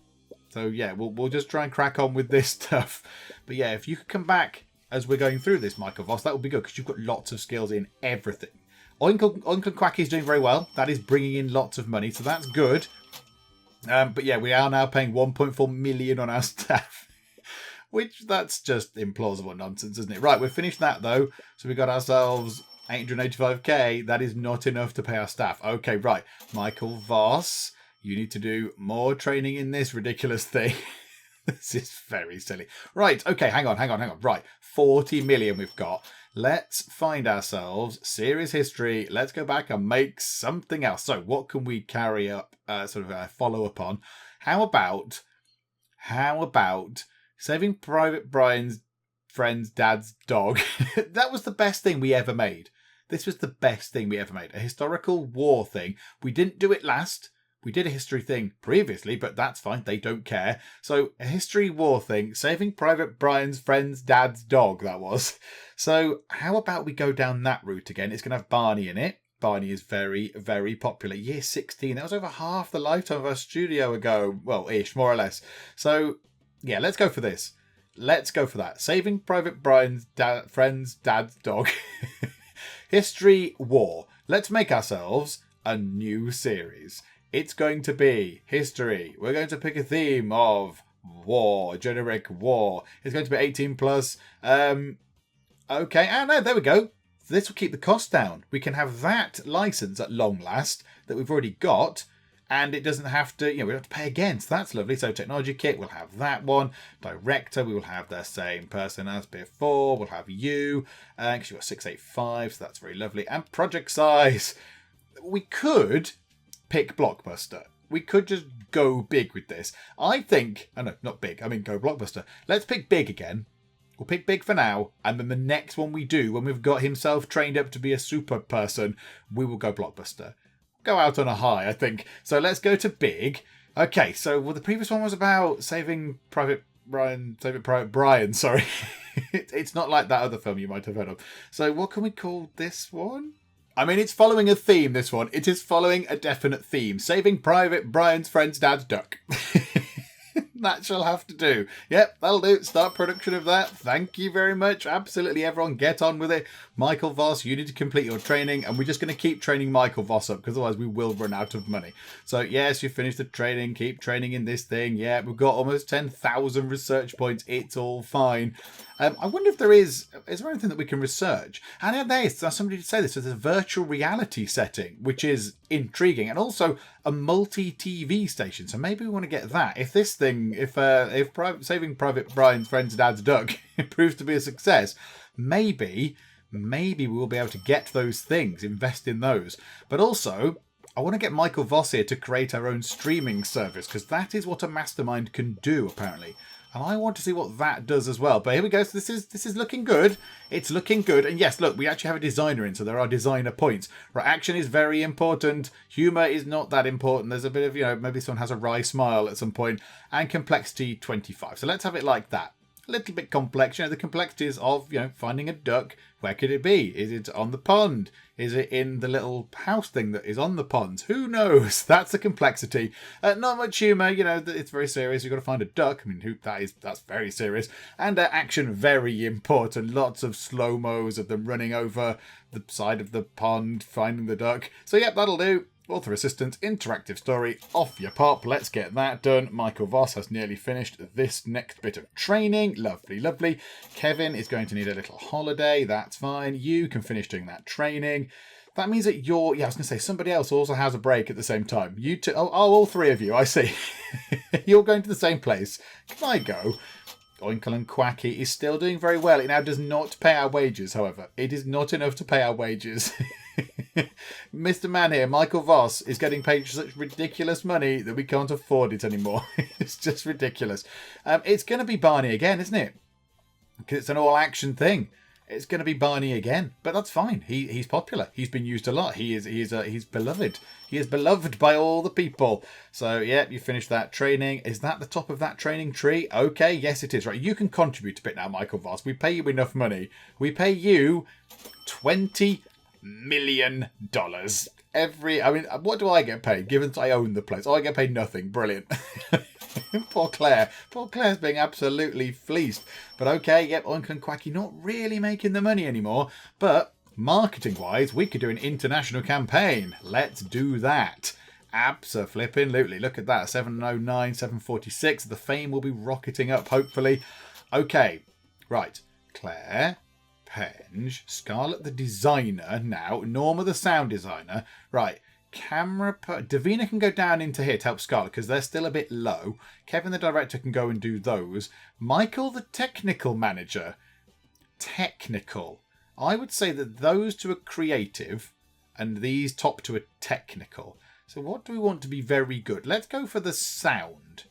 So, yeah, we'll just try and crack on with this stuff. But, yeah, if you could come back as we're going through this, Michael Voss, that would be good, because you've got lots of skills in everything. Oink and Quacky is doing very well. That is bringing in lots of money, so that's good. But, yeah, we are now paying 1.4 million on our staff, which that's just implausible nonsense, isn't it? Right, we've finished that, though. So we got ourselves 885k. That is not enough to pay our staff. Okay, right. Michael Voss... You need to do more training in this ridiculous thing. This is very silly. Right, okay, hang on. Right, 40 million we've got. Let's find ourselves series history. Let's go back and make something else. So what can we carry up, follow up on? How about Saving Private Brian's friend's dad's dog? That was the best thing we ever made. This was the best thing we ever made. A historical war thing. We didn't do it last. We did a history thing previously, but that's fine. They don't care. So, a history war thing. Saving Private Brian's friend's dad's dog, that was. So, how about we go down that route again? It's going to have Barney in it. Barney is very, very popular. Year 16. That was over half the lifetime of our studio ago. Well, ish, more or less. So, yeah, let's go for this. Let's go for that. Saving Private Brian's friend's dad's dog. History war. Let's make ourselves a new series. It's going to be history. We're going to pick a theme of war, generic war. It's going to be 18 plus. Okay, no, there we go. This will keep the cost down. We can have that license at long last that we've already got, and it doesn't have to, we don't have to pay again. So that's lovely. So technology kit, we'll have that one. Director, we will have the same person as before. We'll have you, because you've got 685, so that's very lovely. And project size. We could pick Blockbuster. we could just go big with this. I think, oh no, not big, I mean go Blockbuster. Let's pick big again. We'll pick big for now, and then the next one we do, when we've got himself trained up to be a super person, we will go Blockbuster. Go out on a high, I think. So let's go to big. Okay, so well, the previous one was about Saving Private Brian, sorry. It's not like that other film you might have heard of. So what can we call this one? I mean, it's following a theme, this one. It is following a definite theme. Saving Private Brian's friend's dad's duck. That shall have to do. Yep, that'll do. Start production of that. Thank you very much. Absolutely, everyone, get on with it. Michael Voss, you need to complete your training, and we're just going to keep training Michael Voss up, because otherwise we will run out of money. So, yes, you finished the training. Keep training in this thing. Yeah, we've got almost 10,000 research points. It's all fine. I wonder if there is there anything that we can research? And somebody did say this, there's a virtual reality setting, which is intriguing, and also a multi-TV station. So maybe we want to get that. If this thing, if Saving Private Brian's friend's dad's duck proves to be a success, maybe we will be able to get those things, invest in those. But also, I want to get Michael Voss here to create our own streaming service, because that is what a mastermind can do, apparently. And I want to see what that does as well. But here we go. So this is looking good. It's looking good. And yes, look, we actually have a designer in, so there are designer points. Right, action is very important. Humour is not that important. There's a bit of, maybe someone has a wry smile at some point. And complexity 25. So let's have it like that. A little bit complex. The complexities of, finding a duck. Where could it be? Is it on the pond? Is it in the little house thing that is on the pond? Who knows? That's the complexity. Not much humour. It's very serious. You've got to find a duck. I mean, that's very serious. And action, very important. Lots of slow-mos of them running over the side of the pond, finding the duck. So, yep, that'll do. Author assistant, interactive story, off your pop. Let's get that done. Michael Voss has nearly finished this next bit of training. Lovely, lovely. Kevin is going to need a little holiday. That's fine. You can finish doing that training. That means that I was going to say, somebody else also has a break at the same time. You two, all three of you, I see. You're going to the same place. Can I go? Oinkle and Quacky is still doing very well. It now does not pay our wages, however. It is not enough to pay our wages. Mr. Man here, Michael Voss, is getting paid such ridiculous money that we can't afford it anymore. It's just ridiculous. It's going to be Barney again, isn't it? Because it's an all-action thing. It's going to be Barney again, but that's fine. He's popular. He's been used a lot. He's beloved. He is beloved by all the people. So yeah, you finished that training. Is that the top of that training tree? Okay, yes it is. Right, you can contribute a bit now, Michael Voss. We pay you enough money. We pay you $20 million what do I get paid? Given that I own the place, I get paid nothing. Brilliant. Poor Claire. Poor Claire's being absolutely fleeced. But okay, yep, Oink and Quacky not really making the money anymore. But marketing-wise, we could do an international campaign. Let's do that. Abso-flippin'-lutely. Look at that. 709, 746. The fame will be rocketing up, hopefully. Okay. Right. Claire, Penge, Scarlett the designer now, Norma the sound designer. Right. Davina can go down into here to help Scarlett because they're still a bit low. Kevin the director can go and do those. Michael the technical manager. Technical. I would say that those two are creative and these top two are technical. So what do we want to be very good? Let's go for the sound.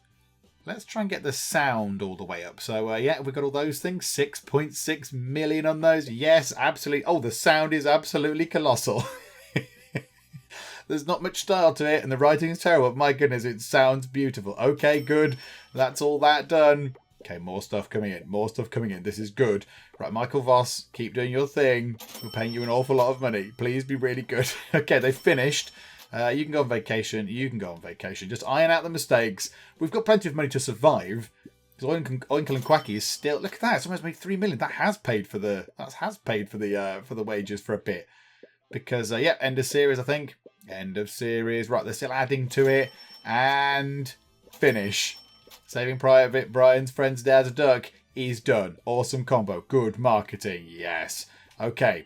Let's try and get the sound all the way up. So, yeah, we've got all those things. 6.6 million on those. Yes, absolutely. Oh, the sound is absolutely colossal. There's not much style to it, and the writing is terrible. But my goodness, it sounds beautiful. Okay, good. That's all that done. Okay, more stuff coming in. More stuff coming in. This is good. Right, Michael Voss, keep doing your thing. We're paying you an awful lot of money. Please be really good. Okay, they finished. You can go on vacation. You can go on vacation. Just iron out the mistakes. We've got plenty of money to survive. Because Oinkle and Quacky is still. Look at that. It's almost made 3 million. That has paid for the. For the wages for a bit. Because yeah, end of series. I think end of series. Right, they're still adding to it and finish. Saving Private Brian's friend's dad's duck is done. Awesome combo. Good marketing. Yes. Okay.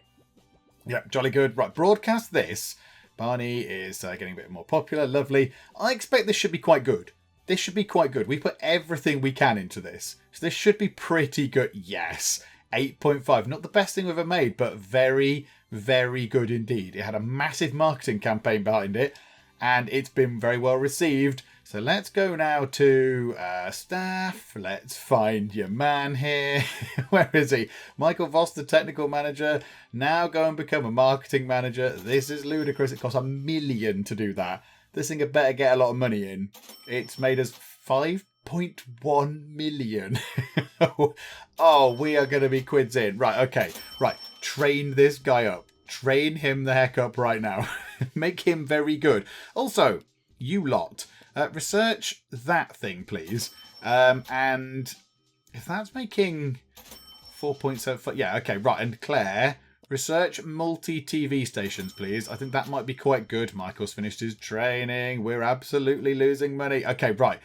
Yep. Jolly good. Right. Broadcast this. Barney is getting a bit more popular. Lovely. I expect this should be quite good. This should be quite good. We put everything we can into this. So this should be pretty good. Yes. 8.5. Not the best thing we've ever made, but very, very good indeed. It had a massive marketing campaign behind it. and it's been very well received. So let's go now to staff. Let's find your man here. Where is he? Michael Voss, the technical manager. Now go and become a marketing manager. This is ludicrous. It costs $1 million to do that. This thing had better get a lot of money in. It's made us 5.1 million. Oh, we are going to be quids in. Right, okay. Right, train this guy up. Train him the heck up right now. Make him very good. Also, you lot... research that thing, please. And if that's making 4.7... Yeah, okay, right. And Claire, research multi-TV stations, please. I think that might be quite good. Michael's finished his training. We're absolutely losing money. Okay, right.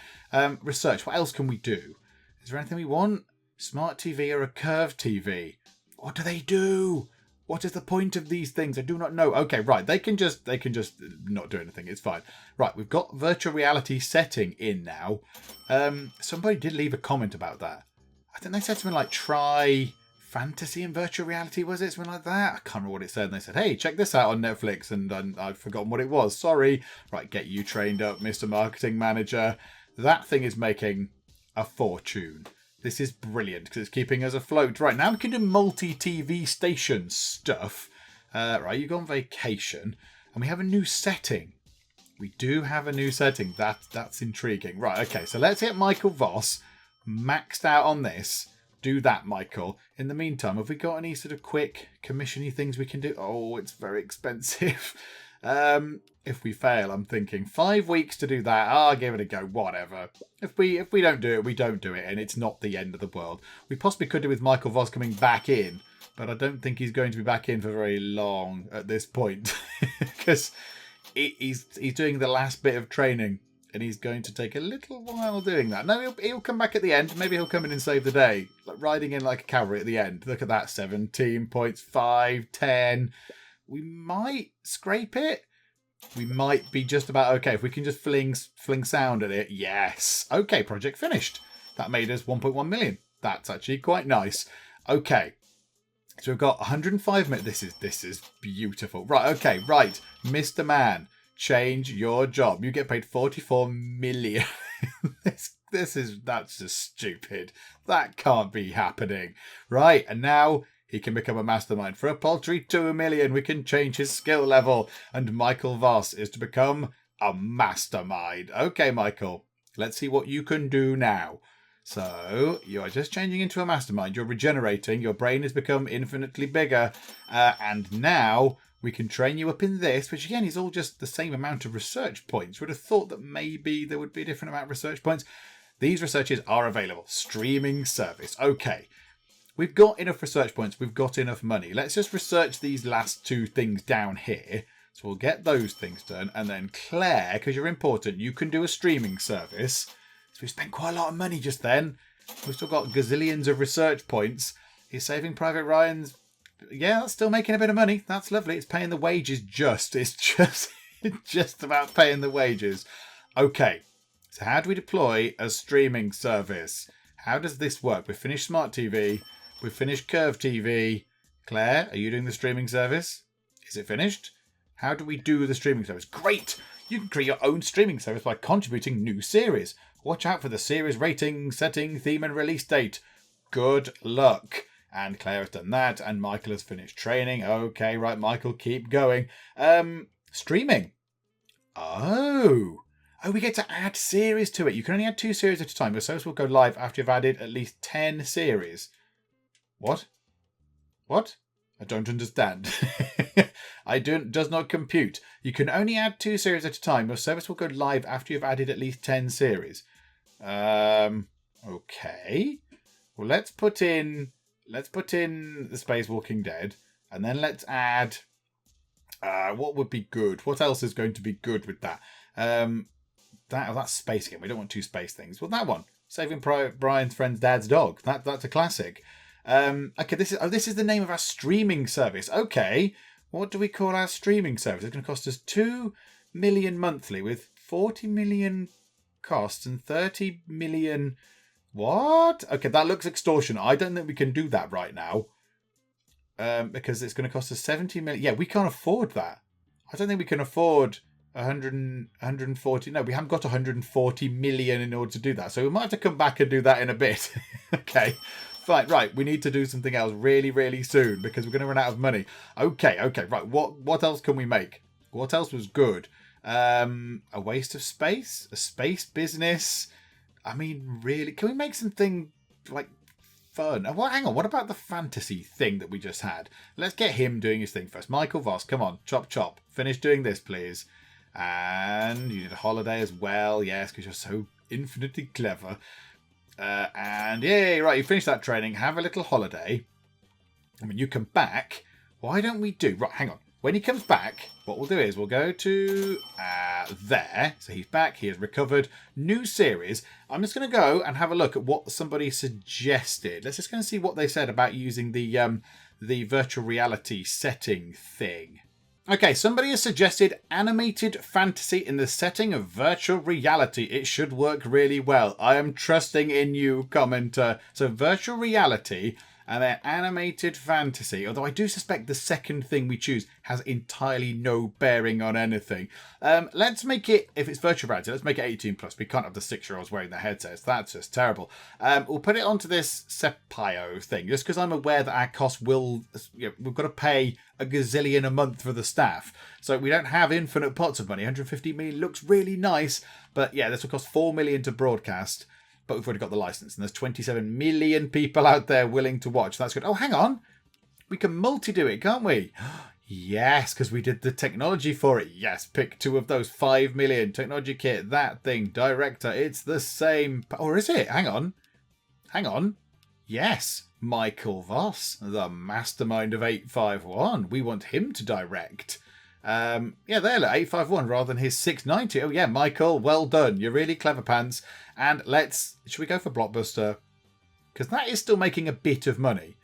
Research. What else can we do? Is there anything we want? Smart TV or a curved TV? What do they do? What is the point of these things? I do not know. Okay, right. They can just not do anything. It's fine. Right, we've got virtual reality setting in now. Somebody did leave a comment about that. I think they said something like try fantasy and virtual reality, was it? Something like that? I can't remember what it said. And they said, hey, check this out on Netflix. And I've forgotten what it was. Sorry. Right, get you trained up, Mr. Marketing Manager. That thing is making a fortune. This is brilliant because it's keeping us afloat. Right, now we can do multi-TV station stuff. Right, you go on vacation. And we have a new setting. We do have a new setting. That's intriguing. Right, okay, so let's get Michael Voss maxed out on this. Do that, Michael. In the meantime, have we got any sort of quick commission-y things we can do? Oh, it's very expensive. If we fail, I'm thinking 5 weeks to do that. I'll give it a go. Whatever. If we don't do it, we don't do it, and it's not the end of the world. We possibly could do with Michael Voss coming back in, but I don't think he's going to be back in for very long at this point because he's doing the last bit of training, and he's going to take a little while doing that. No, he'll come back at the end. Maybe he'll come in and save the day, like riding in like a cavalry at the end. Look at that, 17 points, 5, 10. We might scrape it. We might be just about okay. If we can just fling sound at it. Yes. Okay, project finished. That made us 1.1 million. That's actually quite nice. Okay. So we've got 105 minutes. This is beautiful. Right, okay, right. Mr. Man, change your job. You get paid 44 million. That's just stupid. That can't be happening. Right, and now he can become a mastermind. For a paltry 2 million, we can change his skill level. And Michael Voss is to become a mastermind. Okay, Michael, let's see what you can do now. So, you are just changing into a mastermind. You're regenerating. Your brain has become infinitely bigger. And now we can train you up in this, which again is all just the same amount of research points. You would have thought that maybe there would be a different amount of research points. These researches are available. Streaming service. Okay. We've got enough research points. We've got enough money. Let's just research these last two things down here. So we'll get those things done. And then Claire, because you're important, you can do a streaming service. So we spent quite a lot of money just then. We've still got gazillions of research points. He's Saving Private Ryan's... Yeah, that's still making a bit of money. That's lovely. It's paying the wages just. It's just about paying the wages. Okay. So how do we deploy a streaming service? How does this work? We've finished Smart TV. We've finished Curve TV. Claire, are you doing the streaming service? Is it finished? How do we do the streaming service? Great! You can create your own streaming service by contributing new series. Watch out for the series rating, setting, theme and release date. Good luck. And Claire has done that, and Michael has finished training. Okay, right, Michael, keep going. Streaming. Oh, we get to add series to it. You can only add 2 series at a time. Your service will go live after you've added at least 10 series. What? I don't understand. Does not compute. You can only add 2 series at a time. Your service will go live after you've added at least 10 series. Okay. Well, let's put in the Space Walking Dead, and then let's add. What would be good? What else is going to be good with that? That's space again. We don't want 2 space things. Well, that one, Saving Brian's Friend's Dad's Dog. That's a classic. Okay, this is the name of our streaming service. Okay, what do we call our streaming service? It's going to cost us 2 million monthly with 40 million costs and 30 million. What? Okay, that looks extortion. I don't think we can do that right now. Because it's going to cost us 70 million. Yeah, we can't afford that. I don't think we can afford 140. No, we haven't got 140 million in order to do that. So we might have to come back and do that in a bit. Okay. Fine. Right. We need to do something else really, really soon because we're going to run out of money. Okay. Right. What else can we make? What else was good? A waste of space? A space business? I mean, really? Can we make something like fun? Well, hang on. What about the fantasy thing that we just had? Let's get him doing his thing first. Michael Voss, come on. Chop. Finish doing this, please. And you need a holiday as well. Yes, because you're so infinitely clever. And yay, right. You finish that training. Have a little holiday. And when you come back, why don't we do... Right, hang on. When he comes back, what we'll do is we'll go to there. So he's back. He has recovered. New series. I'm just going to go and have a look at what somebody suggested. Let's just go and see what they said about using the virtual reality setting thing. Okay, somebody has suggested animated fantasy in the setting of virtual reality. It should work really well. I am trusting in you, commenter. So virtual reality... and then animated fantasy, although I do suspect the second thing we choose has entirely no bearing on anything. Let's make it, if it's virtual reality, let's make it 18 plus. We can't have the 6-year-olds wearing their headsets. That's just terrible. We'll put it onto this Sepio thing, just because I'm aware that our costs will, we've got to pay a gazillion a month for the staff. So we don't have infinite pots of money. 150 million looks really nice, but yeah, this will cost 4 million to broadcast. But we've already got the license, and there's 27 million people out there willing to watch. That's good. Oh, hang on. We can multi-do it, can't we? Yes, because we did the technology for it. Yes, pick 2 of those. 5 million. Technology kit, that thing, director. It's the same. Or is it? Hang on. Yes, Michael Voss, the mastermind of 851. We want him to direct. Yeah, there, look, 851 rather than his 690. Oh, yeah, Michael, well done. You're really clever pants. And should we go for Blockbuster? Because that is still making a bit of money.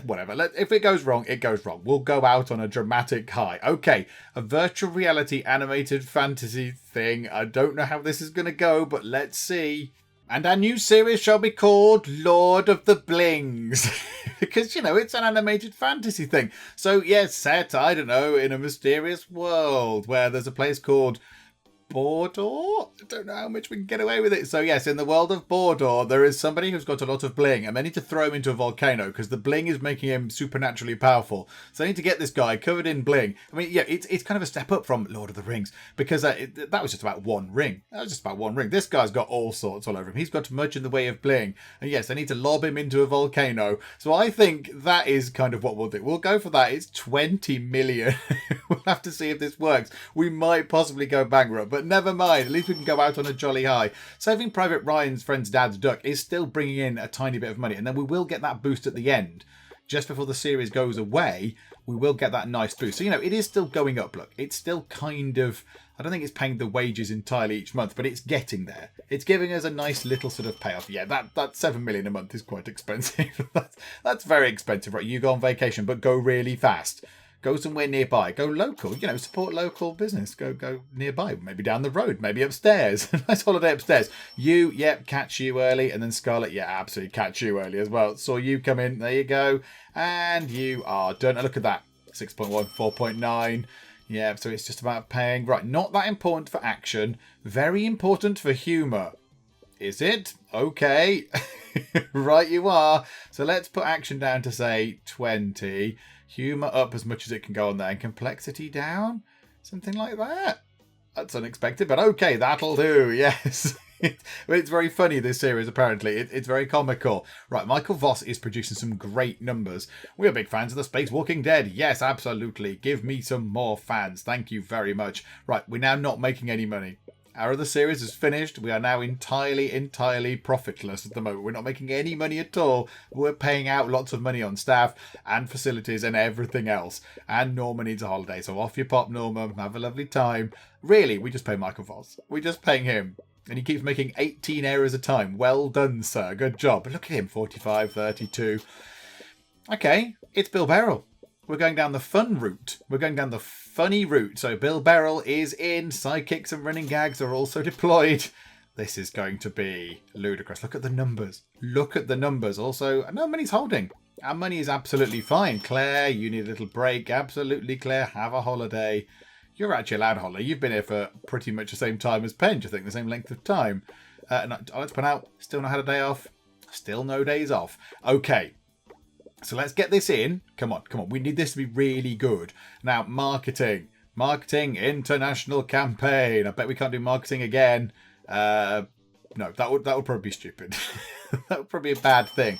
Whatever. If it goes wrong, it goes wrong. We'll go out on a dramatic high. Okay, a virtual reality animated fantasy thing. I don't know how this is going to go, but let's see. And our new series shall be called Lord of the Blings. Because, it's an animated fantasy thing. So, yes, set, I don't know, in a mysterious world where there's a place called Bordor? I don't know how much we can get away with it. So yes, in the world of Bordor, there is somebody who's got a lot of bling, and they need to throw him into a volcano because the bling is making him supernaturally powerful. So they need to get this guy covered in bling. I mean, yeah, it's kind of a step up from Lord of the Rings because that was just about one ring. This guy's got all sorts all over him. He's got much in the way of bling. And yes, they need to lob him into a volcano. So I think that is kind of what we'll do. We'll go for that. It's 20 million. We'll have to see if this works. We might possibly go bankrupt, but never mind. At least we can go out on a jolly high. Saving Private Ryan's friend's dad's duck is still bringing in a tiny bit of money, and then we will get that boost at the end. Just before the series goes away, we will get that nice boost. So, it is still going up. Look, it's still kind of... I don't think it's paying the wages entirely each month, but it's getting there. It's giving us a nice little sort of payoff. Yeah, that 7 million a month is quite expensive. That's very expensive, right? You go on vacation, but go really fast. Go somewhere nearby. Go local. Support local business. Go nearby. Maybe down the road. Maybe upstairs. Nice holiday upstairs. Catch you early. And then Scarlett, absolutely catch you early as well. Saw you come in. There you go. And you are done. And look at that. 6.1, 4.9. Yeah, so it's just about paying. Right, not that important for action. Very important for humour. Is it? Okay. Right you are. So let's put action down to, say, 20. Humour up as much as it can go on there. And complexity down? Something like that. That's unexpected, but okay, that'll do. Yes. It's very funny, this series, apparently. It's very comical. Right, Michael Voss is producing some great numbers. We are big fans of the Space Walking Dead. Yes, absolutely. Give me some more fans. Thank you very much. Right, we're now not making any money. Our other series is finished. We are now entirely profitless at the moment. We're not making any money at all. We're paying out lots of money on staff and facilities and everything else. And Norma needs a holiday. So off you pop, Norma. Have a lovely time. Really, we just pay Michael Voss. We're just paying him. And he keeps making 18 errors a time. Well done, sir. Good job. But look at him. 45, 32. Okay, it's Bill Beryl. We're going down the fun route. We're going down the funny route. So Bill Beryl is in. Sidekicks and running gags are also deployed. This is going to be ludicrous. Look at the numbers. Look at the numbers. Also, no money's holding. Our money is absolutely fine. Claire, you need a little break. Absolutely, Claire. Have a holiday. You're actually allowed holiday. You've been here for pretty much the same time as Penge, I think, the same length of time. And let's point out, still not had a day off. Still no days off. Okay. So let's get this in. Come on. We need this to be really good. Now, marketing. Marketing international campaign. I bet we can't do marketing again. No, that would probably be stupid. That would probably be a bad thing.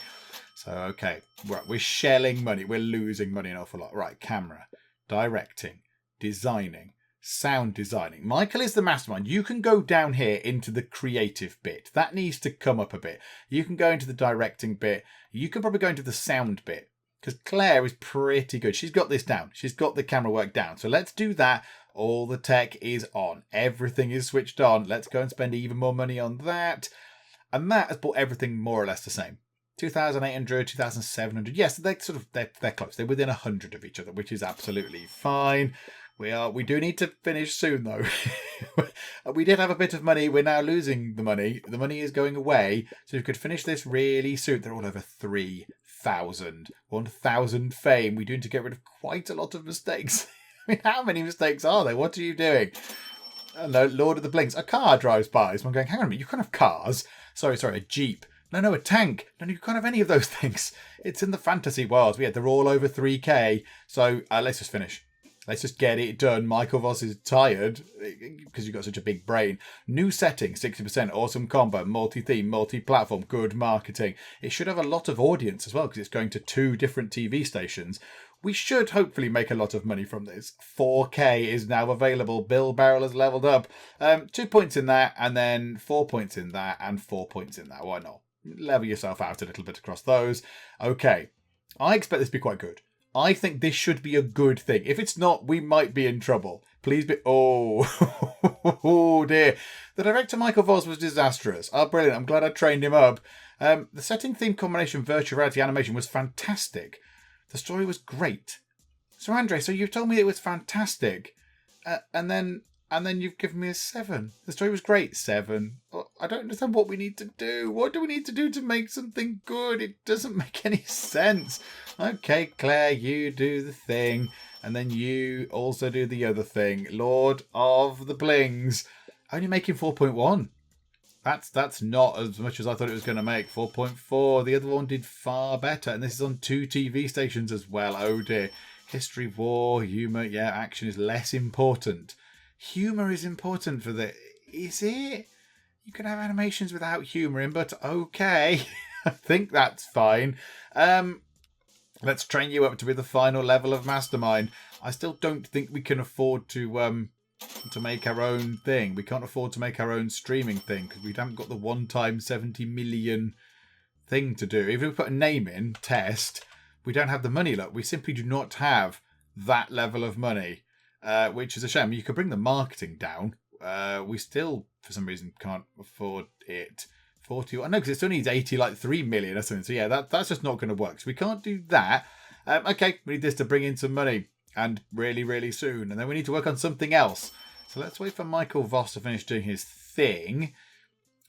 So, okay. Right, we're shelling money. We're losing money an awful lot. Right, camera. Directing. Designing. Sound designing. Michael is the mastermind. You can go down here into the creative bit. That needs to come up a bit. You can go into the directing bit. You can probably go into the sound bit. Because Claire is pretty good. She's got this down. She's got the camera work down. So let's do that. All the tech is on. Everything is switched on. Let's go and spend even more money on that. And that has brought everything more or less the same. 2,800, 2,700. Yes, they're close. They're within 100 of each other, which is absolutely fine. We do need to finish soon, though. We did have a bit of money. We're now losing the money. The money is going away. So we could finish this really soon. They're all over 3,000. 1,000 fame. We do need to get rid of quite a lot of mistakes. I mean, how many mistakes are there? What are you doing? No, Lord of the Blinks. A car drives by. So I'm going, hang on a minute. You can't have cars. Sorry, a Jeep. No, a tank. No, you can't have any of those things. It's in the fantasy world. Yeah, they're all over 3K. So let's just finish. Let's just get it done. Michael Voss is tired because you've got such a big brain. New setting, 60%. Awesome combo. Multi-theme, multi-platform. Good marketing. It should have a lot of audience as well because it's going to 2 different TV stations. We should hopefully make a lot of money from this. 4K is now available. Bill Barrel has leveled up. 2 points in that, and then 4 points in that, and 4 points in that. Why not? Level yourself out a little bit across those. Okay. I expect this to be quite good. I think this should be a good thing. If it's not, we might be in trouble. Please be... Oh, dear. The director, Michael Voss, was disastrous. Oh, brilliant. I'm glad I trained him up. The setting, theme, combination, virtual reality, animation was fantastic. The story was great. So, Andre, you told me it was fantastic. And then you've given me a 7. The story was great. 7. I don't understand what we need to do. What do we need to do to make something good? It doesn't make any sense. Okay, Claire, you do the thing. And then you also do the other thing. Lord of the Blings. Only making 4.1. That's not as much as I thought it was going to make. 4.4. The other one did far better. And this is on 2 TV stations as well. Oh dear. History, war, humour. Yeah, action is less important. Humour is important for the... Is it? You can have animations without humour in, but okay. I think that's fine. Let's train you up to be the final level of Mastermind. I still don't think we can afford to make our own thing. We can't afford to make our own streaming thing because we haven't got the one-time 70 million thing to do. Even if we put a name in, test, we don't have the money. Look, we simply do not have that level of money. Which is a shame. You could bring the marketing down. We still, for some reason, can't afford it. 40. I know because it still needs 3 million or something. So yeah, that's just not going to work. So we can't do that. Okay, we need this to bring in some money, and really, really soon. And then we need to work on something else. So let's wait for Michael Voss to finish doing his thing.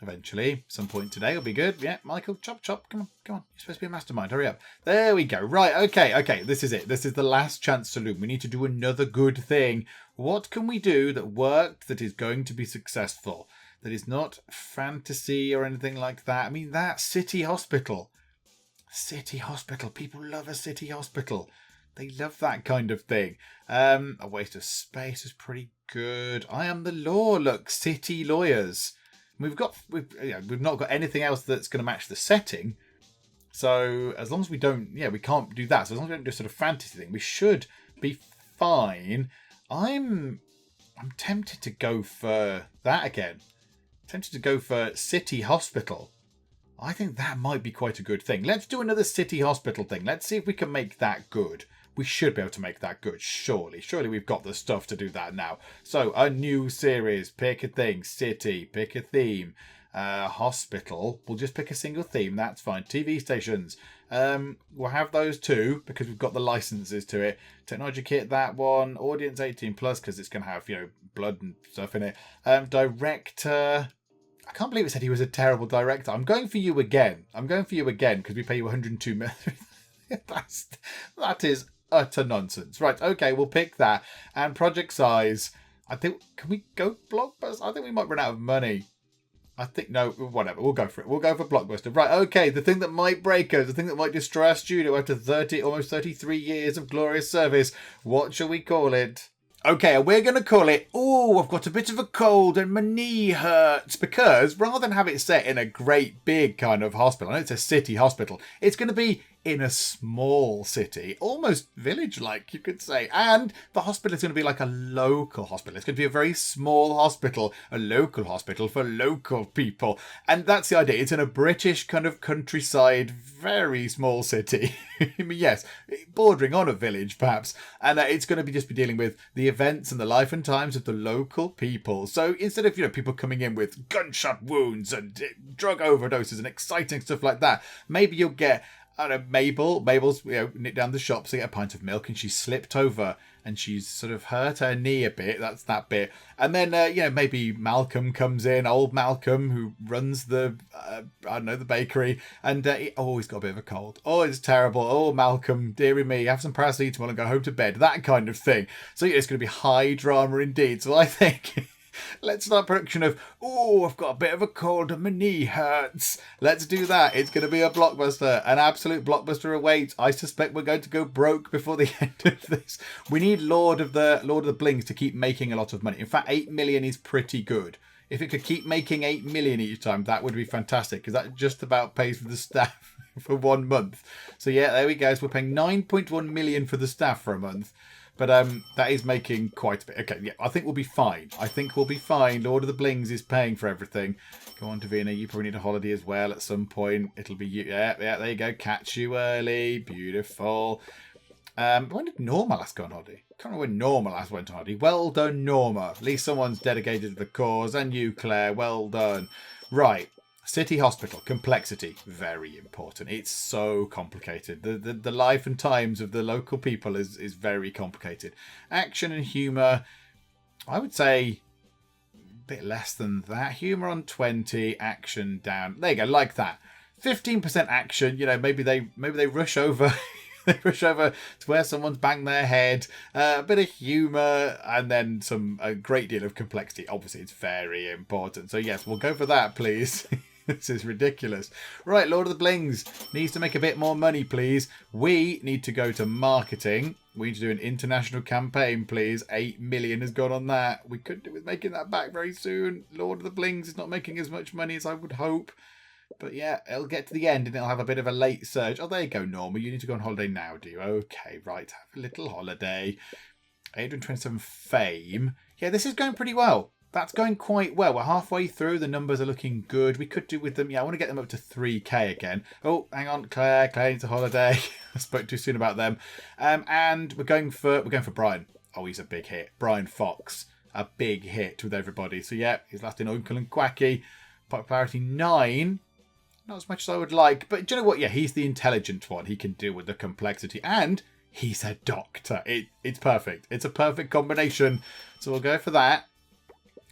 Eventually, some point today will be good. Yeah, Michael, chop. Come on. You're supposed to be a mastermind. Hurry up. There we go. Right, okay. This is it. This is the last chance saloon. We need to do another good thing. What can we do that worked, that is going to be successful? That is not fantasy or anything like that. I mean, that city hospital. City hospital. People love a city hospital. They love that kind of thing. A waste of space is pretty good. I am the law. Look, city lawyers. We've not got anything else that's going to match the setting. So as long as we don't, we can't do that. So as long as we don't do a sort of fantasy thing, we should be fine. I'm tempted to go for that again. Tempted to go for City Hospital. I think that might be quite a good thing. Let's do another City Hospital thing. Let's see if we can make that good. We should be able to make that good, surely. Surely we've got the stuff to do that now. So, a new series. Pick a thing. City. Pick a theme. Hospital. We'll just pick a single theme. That's fine. TV stations. We'll have those 2 because we've got the licenses to it. Technology kit, that one. Audience 18+, because it's going to have, blood and stuff in it. Director. I can't believe it said he was a terrible director. I'm going for you again. Because we pay you 102 million. That is utter nonsense. Right, okay, we'll pick that. And project size. I think, can we go Blockbuster? I think we might run out of money. I think, no, whatever. We'll go for it. We'll go for Blockbuster. Right, okay. The thing that might break us, the thing that might destroy our studio after almost 33 years of glorious service. What shall we call it? Okay, and we're going to call it, oh, I've got a bit of a cold and my knee hurts. Because rather than have it set in a great big kind of hospital, I know it's a city hospital, it's going to be in a small city, almost village-like, you could say. And the hospital is going to be like a local hospital. It's going to be a very small hospital, a local hospital for local people. And that's the idea. It's in a British kind of countryside, very small city. I mean, yes, bordering on a village, perhaps. And it's going to be just be dealing with the events and the life and times of the local people. So instead of, people coming in with gunshot wounds and drug overdoses and exciting stuff like that, maybe you'll get, I don't know, Mabel's, nipped down the shop to get a pint of milk and she slipped over and she's sort of hurt her knee a bit. That's that bit. And then, maybe Malcolm comes in, old Malcolm, who runs the bakery. And, he's got a bit of a cold. Oh, it's terrible. Oh, Malcolm, dearie me, have some paracetamol and go home to bed. That kind of thing. So it's going to be high drama indeed. So I think... Let's start production of, I've got a bit of a cold and my knee hurts. Let's do that. It's going to be a blockbuster. An absolute blockbuster awaits. I suspect we're going to go broke before the end of this. We need Lord of the Blings to keep making a lot of money. In fact, 8 million is pretty good. If it could keep making 8 million each time, that would be fantastic, because that just about pays for the staff for 1 month. So yeah, there we go. So we're paying 9.1 million for the staff for a month. But that is making quite a bit. Okay, yeah, I think we'll be fine. Lord of the Blings is paying for everything. Go on, Davina. You probably need a holiday as well at some point. It'll be you. Yeah, there you go. Catch you early. Beautiful. When did Norma last go on holiday? I can't remember when Norma last went on holiday. Well done, Norma. At least someone's dedicated to the cause. And you, Claire. Well done. Right. City hospital, complexity, very important. It's so complicated. The life and times of the local people is very complicated. Action and humour, I would say a bit less than that. Humour on 20, action down. There you go, like that. 15% action. Maybe they rush over. They rush over to where someone's banged their head. A bit of humour, and then a great deal of complexity. Obviously, it's very important. So yes, we'll go for that, please. This is ridiculous. Right, Lord of the Blings needs to make a bit more money, please. We need to go to marketing. We need to do an international campaign, please. 8 million has gone on that. We could do with making that back very soon. Lord of the Blings is not making as much money as I would hope. But yeah, it'll get to the end and it'll have a bit of a late surge. Oh, there you go, Norma. You need to go on holiday now, do you? Okay, right. Have a little holiday. 827 fame. Yeah, this is going pretty well. That's going quite well. We're halfway through. The numbers are looking good. We could do with them. Yeah, I want to get them up to 3k again. Oh, hang on, Claire. Claire needs a holiday. I spoke too soon about them. And we're going for Brian. Oh, he's a big hit. Brian Fox, a big hit with everybody. So yeah, he's last in Uncle and Quacky. Popularity 9. Not as much as I would like, but do you know what? Yeah, he's the intelligent one. He can deal with the complexity, and he's a doctor. It's perfect. It's a perfect combination. So we'll go for that.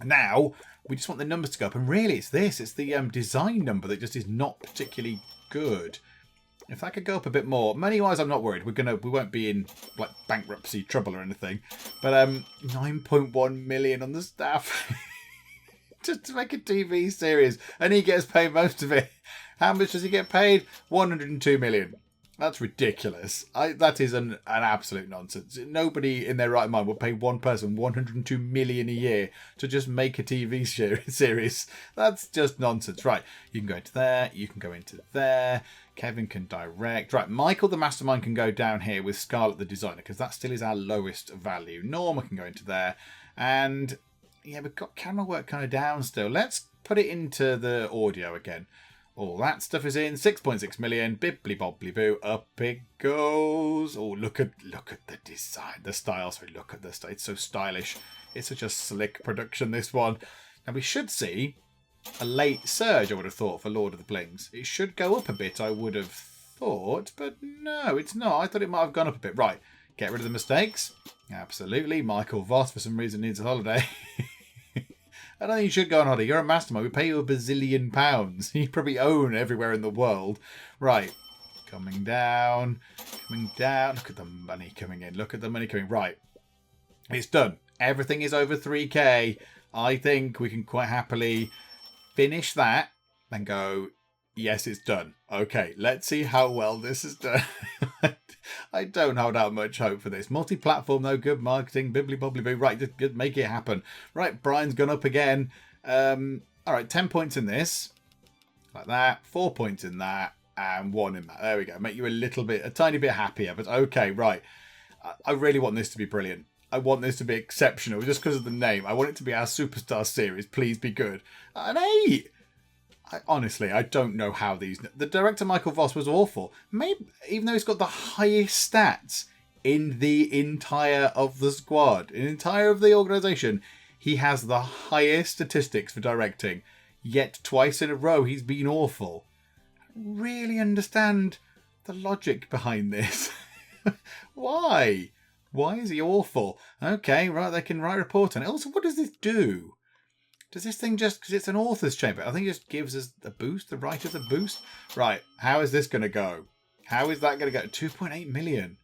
Now, we just want the numbers to go up. And really, it's this. It's the design number that just is not particularly good. If that could go up a bit more. Money-wise, I'm not worried. We won't be in like bankruptcy trouble or anything. But 9.1 million on the staff. Just to make a TV series. And he gets paid most of it. How much does he get paid? 102 million. That's ridiculous. That is an absolute nonsense. Nobody in their right mind would pay one person 102 million a year to just make a TV series. That's just nonsense. Right, you can go into there. You can go into there. Kevin can direct. Right, Michael the Mastermind can go down here with Scarlett the designer, because that still is our lowest value. Norma can go into there. And yeah, we've got camera work kind of down still. Let's put it into the audio again. All that stuff is in. 6.6 million. Bibbly bobbly boo. Up it goes. Oh, look at the design, the style. Sorry, look at the style. It's so stylish. It's such a slick production, this one. Now we should see a late surge, I would have thought, for Lord of the Blings. It should go up a bit, I would have thought, but no, it's not. I thought it might have gone up a bit. Right, get rid of the mistakes. Absolutely. Michael Voss, for some reason, needs a holiday. I don't think you should go on holiday. You're a mastermind. We pay you £1 bazillion. You probably own everywhere in the world. Right. Coming down. Coming down. Look at the money coming in. Look at the money coming. Right. It's done. Everything is over 3k. I think we can quite happily finish that and go, yes, it's done. Okay, let's see how well this is done. I don't hold out much hope for this. Multi-platform, though, good marketing, bibbly-bobbly-boo. Right, just make it happen. Right, Brian's gone up again. All right, 10 points in this. Like that. 4 points in that. And 1 in that. There we go. Make you a tiny bit happier. But okay, right. I really want this to be brilliant. I want this to be exceptional just because of the name. I want it to be our superstar series. Please be good. An 8! Honestly, I don't know how these... The director, Michael Voss, was awful. Maybe, even though he's got the highest stats in the entire of the squad, in the entire of the organisation, he has the highest statistics for directing. Yet twice in a row, he's been awful. I don't really understand the logic behind this. Why? Why is he awful? Okay, right, they can write a report on it. Also, what does this do? Does this thing just, because it's an author's chamber, I think it just gives us a boost, the writers a boost? Right, how is this going to go? How is that going to go? 2.8 million.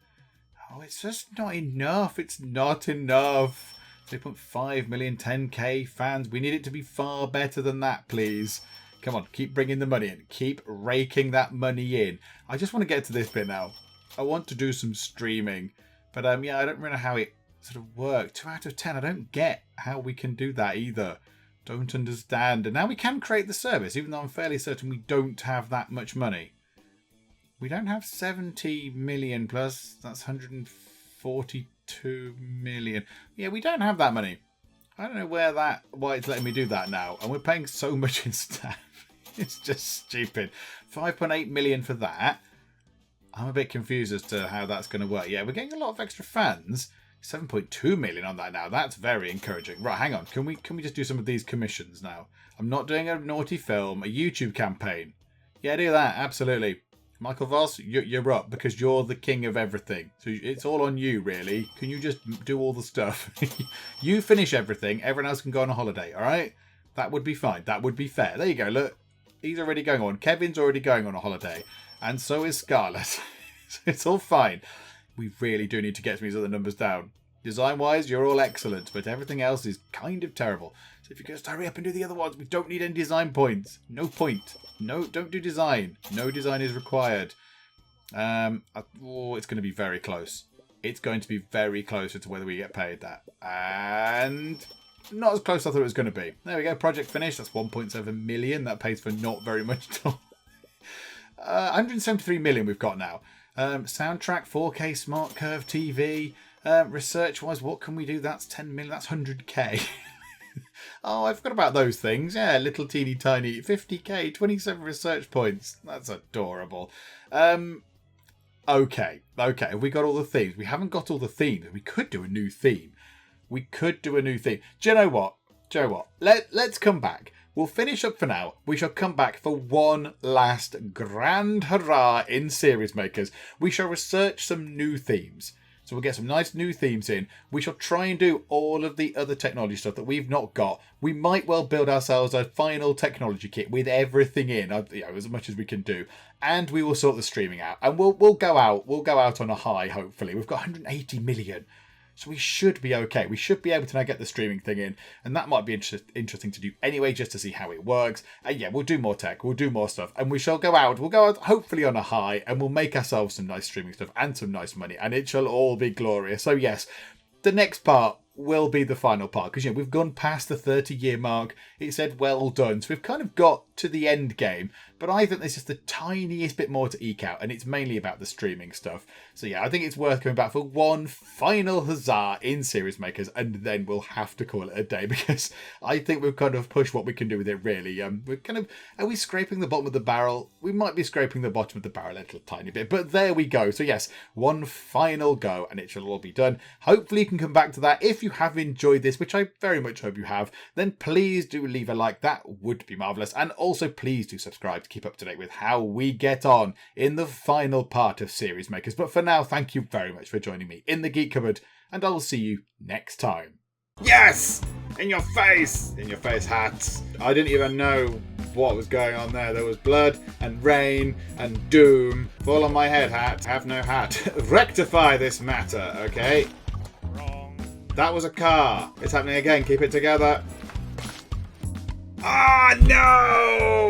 Oh, it's just not enough. It's not enough. 3.5 million, 10k fans. We need it to be far better than that, please. Come on, keep bringing the money in. Keep raking that money in. I just want to get to this bit now. I want to do some streaming. But yeah, I don't really know how it sort of works. 2 out of 10. I don't get how we can do that either. Don't understand. And now we can create the service, even though I'm fairly certain we don't have that much money. We don't have 70 million plus. That's 142 million. Yeah, we don't have that money. I don't know why it's letting me do that now. And we're paying so much in staff. It's just stupid. 5.8 million for that. I'm a bit confused as to how that's going to work. Yeah, we're getting a lot of extra fans. 7.2 million on that now. That's very encouraging. Right, hang on. Can we just do some of these commissions now? I'm not doing a naughty film, a YouTube campaign. Yeah, do that. Absolutely. Michael Voss, you're up because you're the king of everything. So it's all on you, really. Can you just do all the stuff? You finish everything. Everyone else can go on a holiday, all right? That would be fine. That would be fair. There you go. Look, he's already going on. Kevin's already going on a holiday. And so is Scarlett. It's all fine. We really do need to get some of these other numbers down. Design-wise, you're all excellent, but everything else is kind of terrible. So if you could just hurry up and do the other ones, we don't need any design points. No point. No, don't do design. No design is required. It's going to be very close. It's going to be very close to whether we get paid that. And not as close as I thought it was going to be. There we go. Project finished. That's 1.7 million. That pays for not very much at all. 173 million we've got now. Soundtrack, 4K Smart Curve TV. Research-wise, what can we do? That's 10 million. That's 100k. Oh, I forgot about those things. Yeah, little teeny tiny. 50k, 27 research points. That's adorable. Okay. Have we got all the themes? We haven't got all the themes. We could do a new theme. Do you know what? Let's come back. We'll finish up for now. We shall come back for one last grand hurrah in Series Makers. We shall research some new themes. So we'll get some nice new themes in. We shall try and do all of the other technology stuff that we've not got. We might well build ourselves a final technology kit with everything in, as much as we can do. And we will sort the streaming out. And we'll go out on a high, hopefully. We've got 180 million. So we should be okay. We should be able to now get the streaming thing in. And that might be interesting to do anyway, just to see how it works. And yeah, we'll do more tech. We'll do more stuff. And we shall go out. We'll go out hopefully on a high. And we'll make ourselves some nice streaming stuff and some nice money. And it shall all be glorious. So yes, the next part will be the final part. Because we've gone past the 30-year mark. It said well done. So we've kind of got to the end game. But I think there's just the tiniest bit more to eke out. And it's mainly about the streaming stuff. So yeah, I think it's worth coming back for one final huzzah in Series Makers. And then we'll have to call it a day. Because I think we've kind of pushed what we can do with it, really. We're kind of... Are we scraping the bottom of the barrel? We might be scraping the bottom of the barrel a little tiny bit. But there we go. So yes, one final go. And it shall all be done. Hopefully you can come back to that. If you have enjoyed this, which I very much hope you have, then please do leave a like. That would be marvellous. And also please do subscribe to keep up to date with how we get on in the final part of Series Makers. But for now, thank you very much for joining me in the Geek Cupboard, and I'll see you next time. Yes! In your face! In your face, hats. I didn't even know what was going on there. There was blood and rain and doom. Fall on my head, hat. Have no hat. Rectify this matter, okay? That was a car. It's happening again. Keep it together. Ah, no!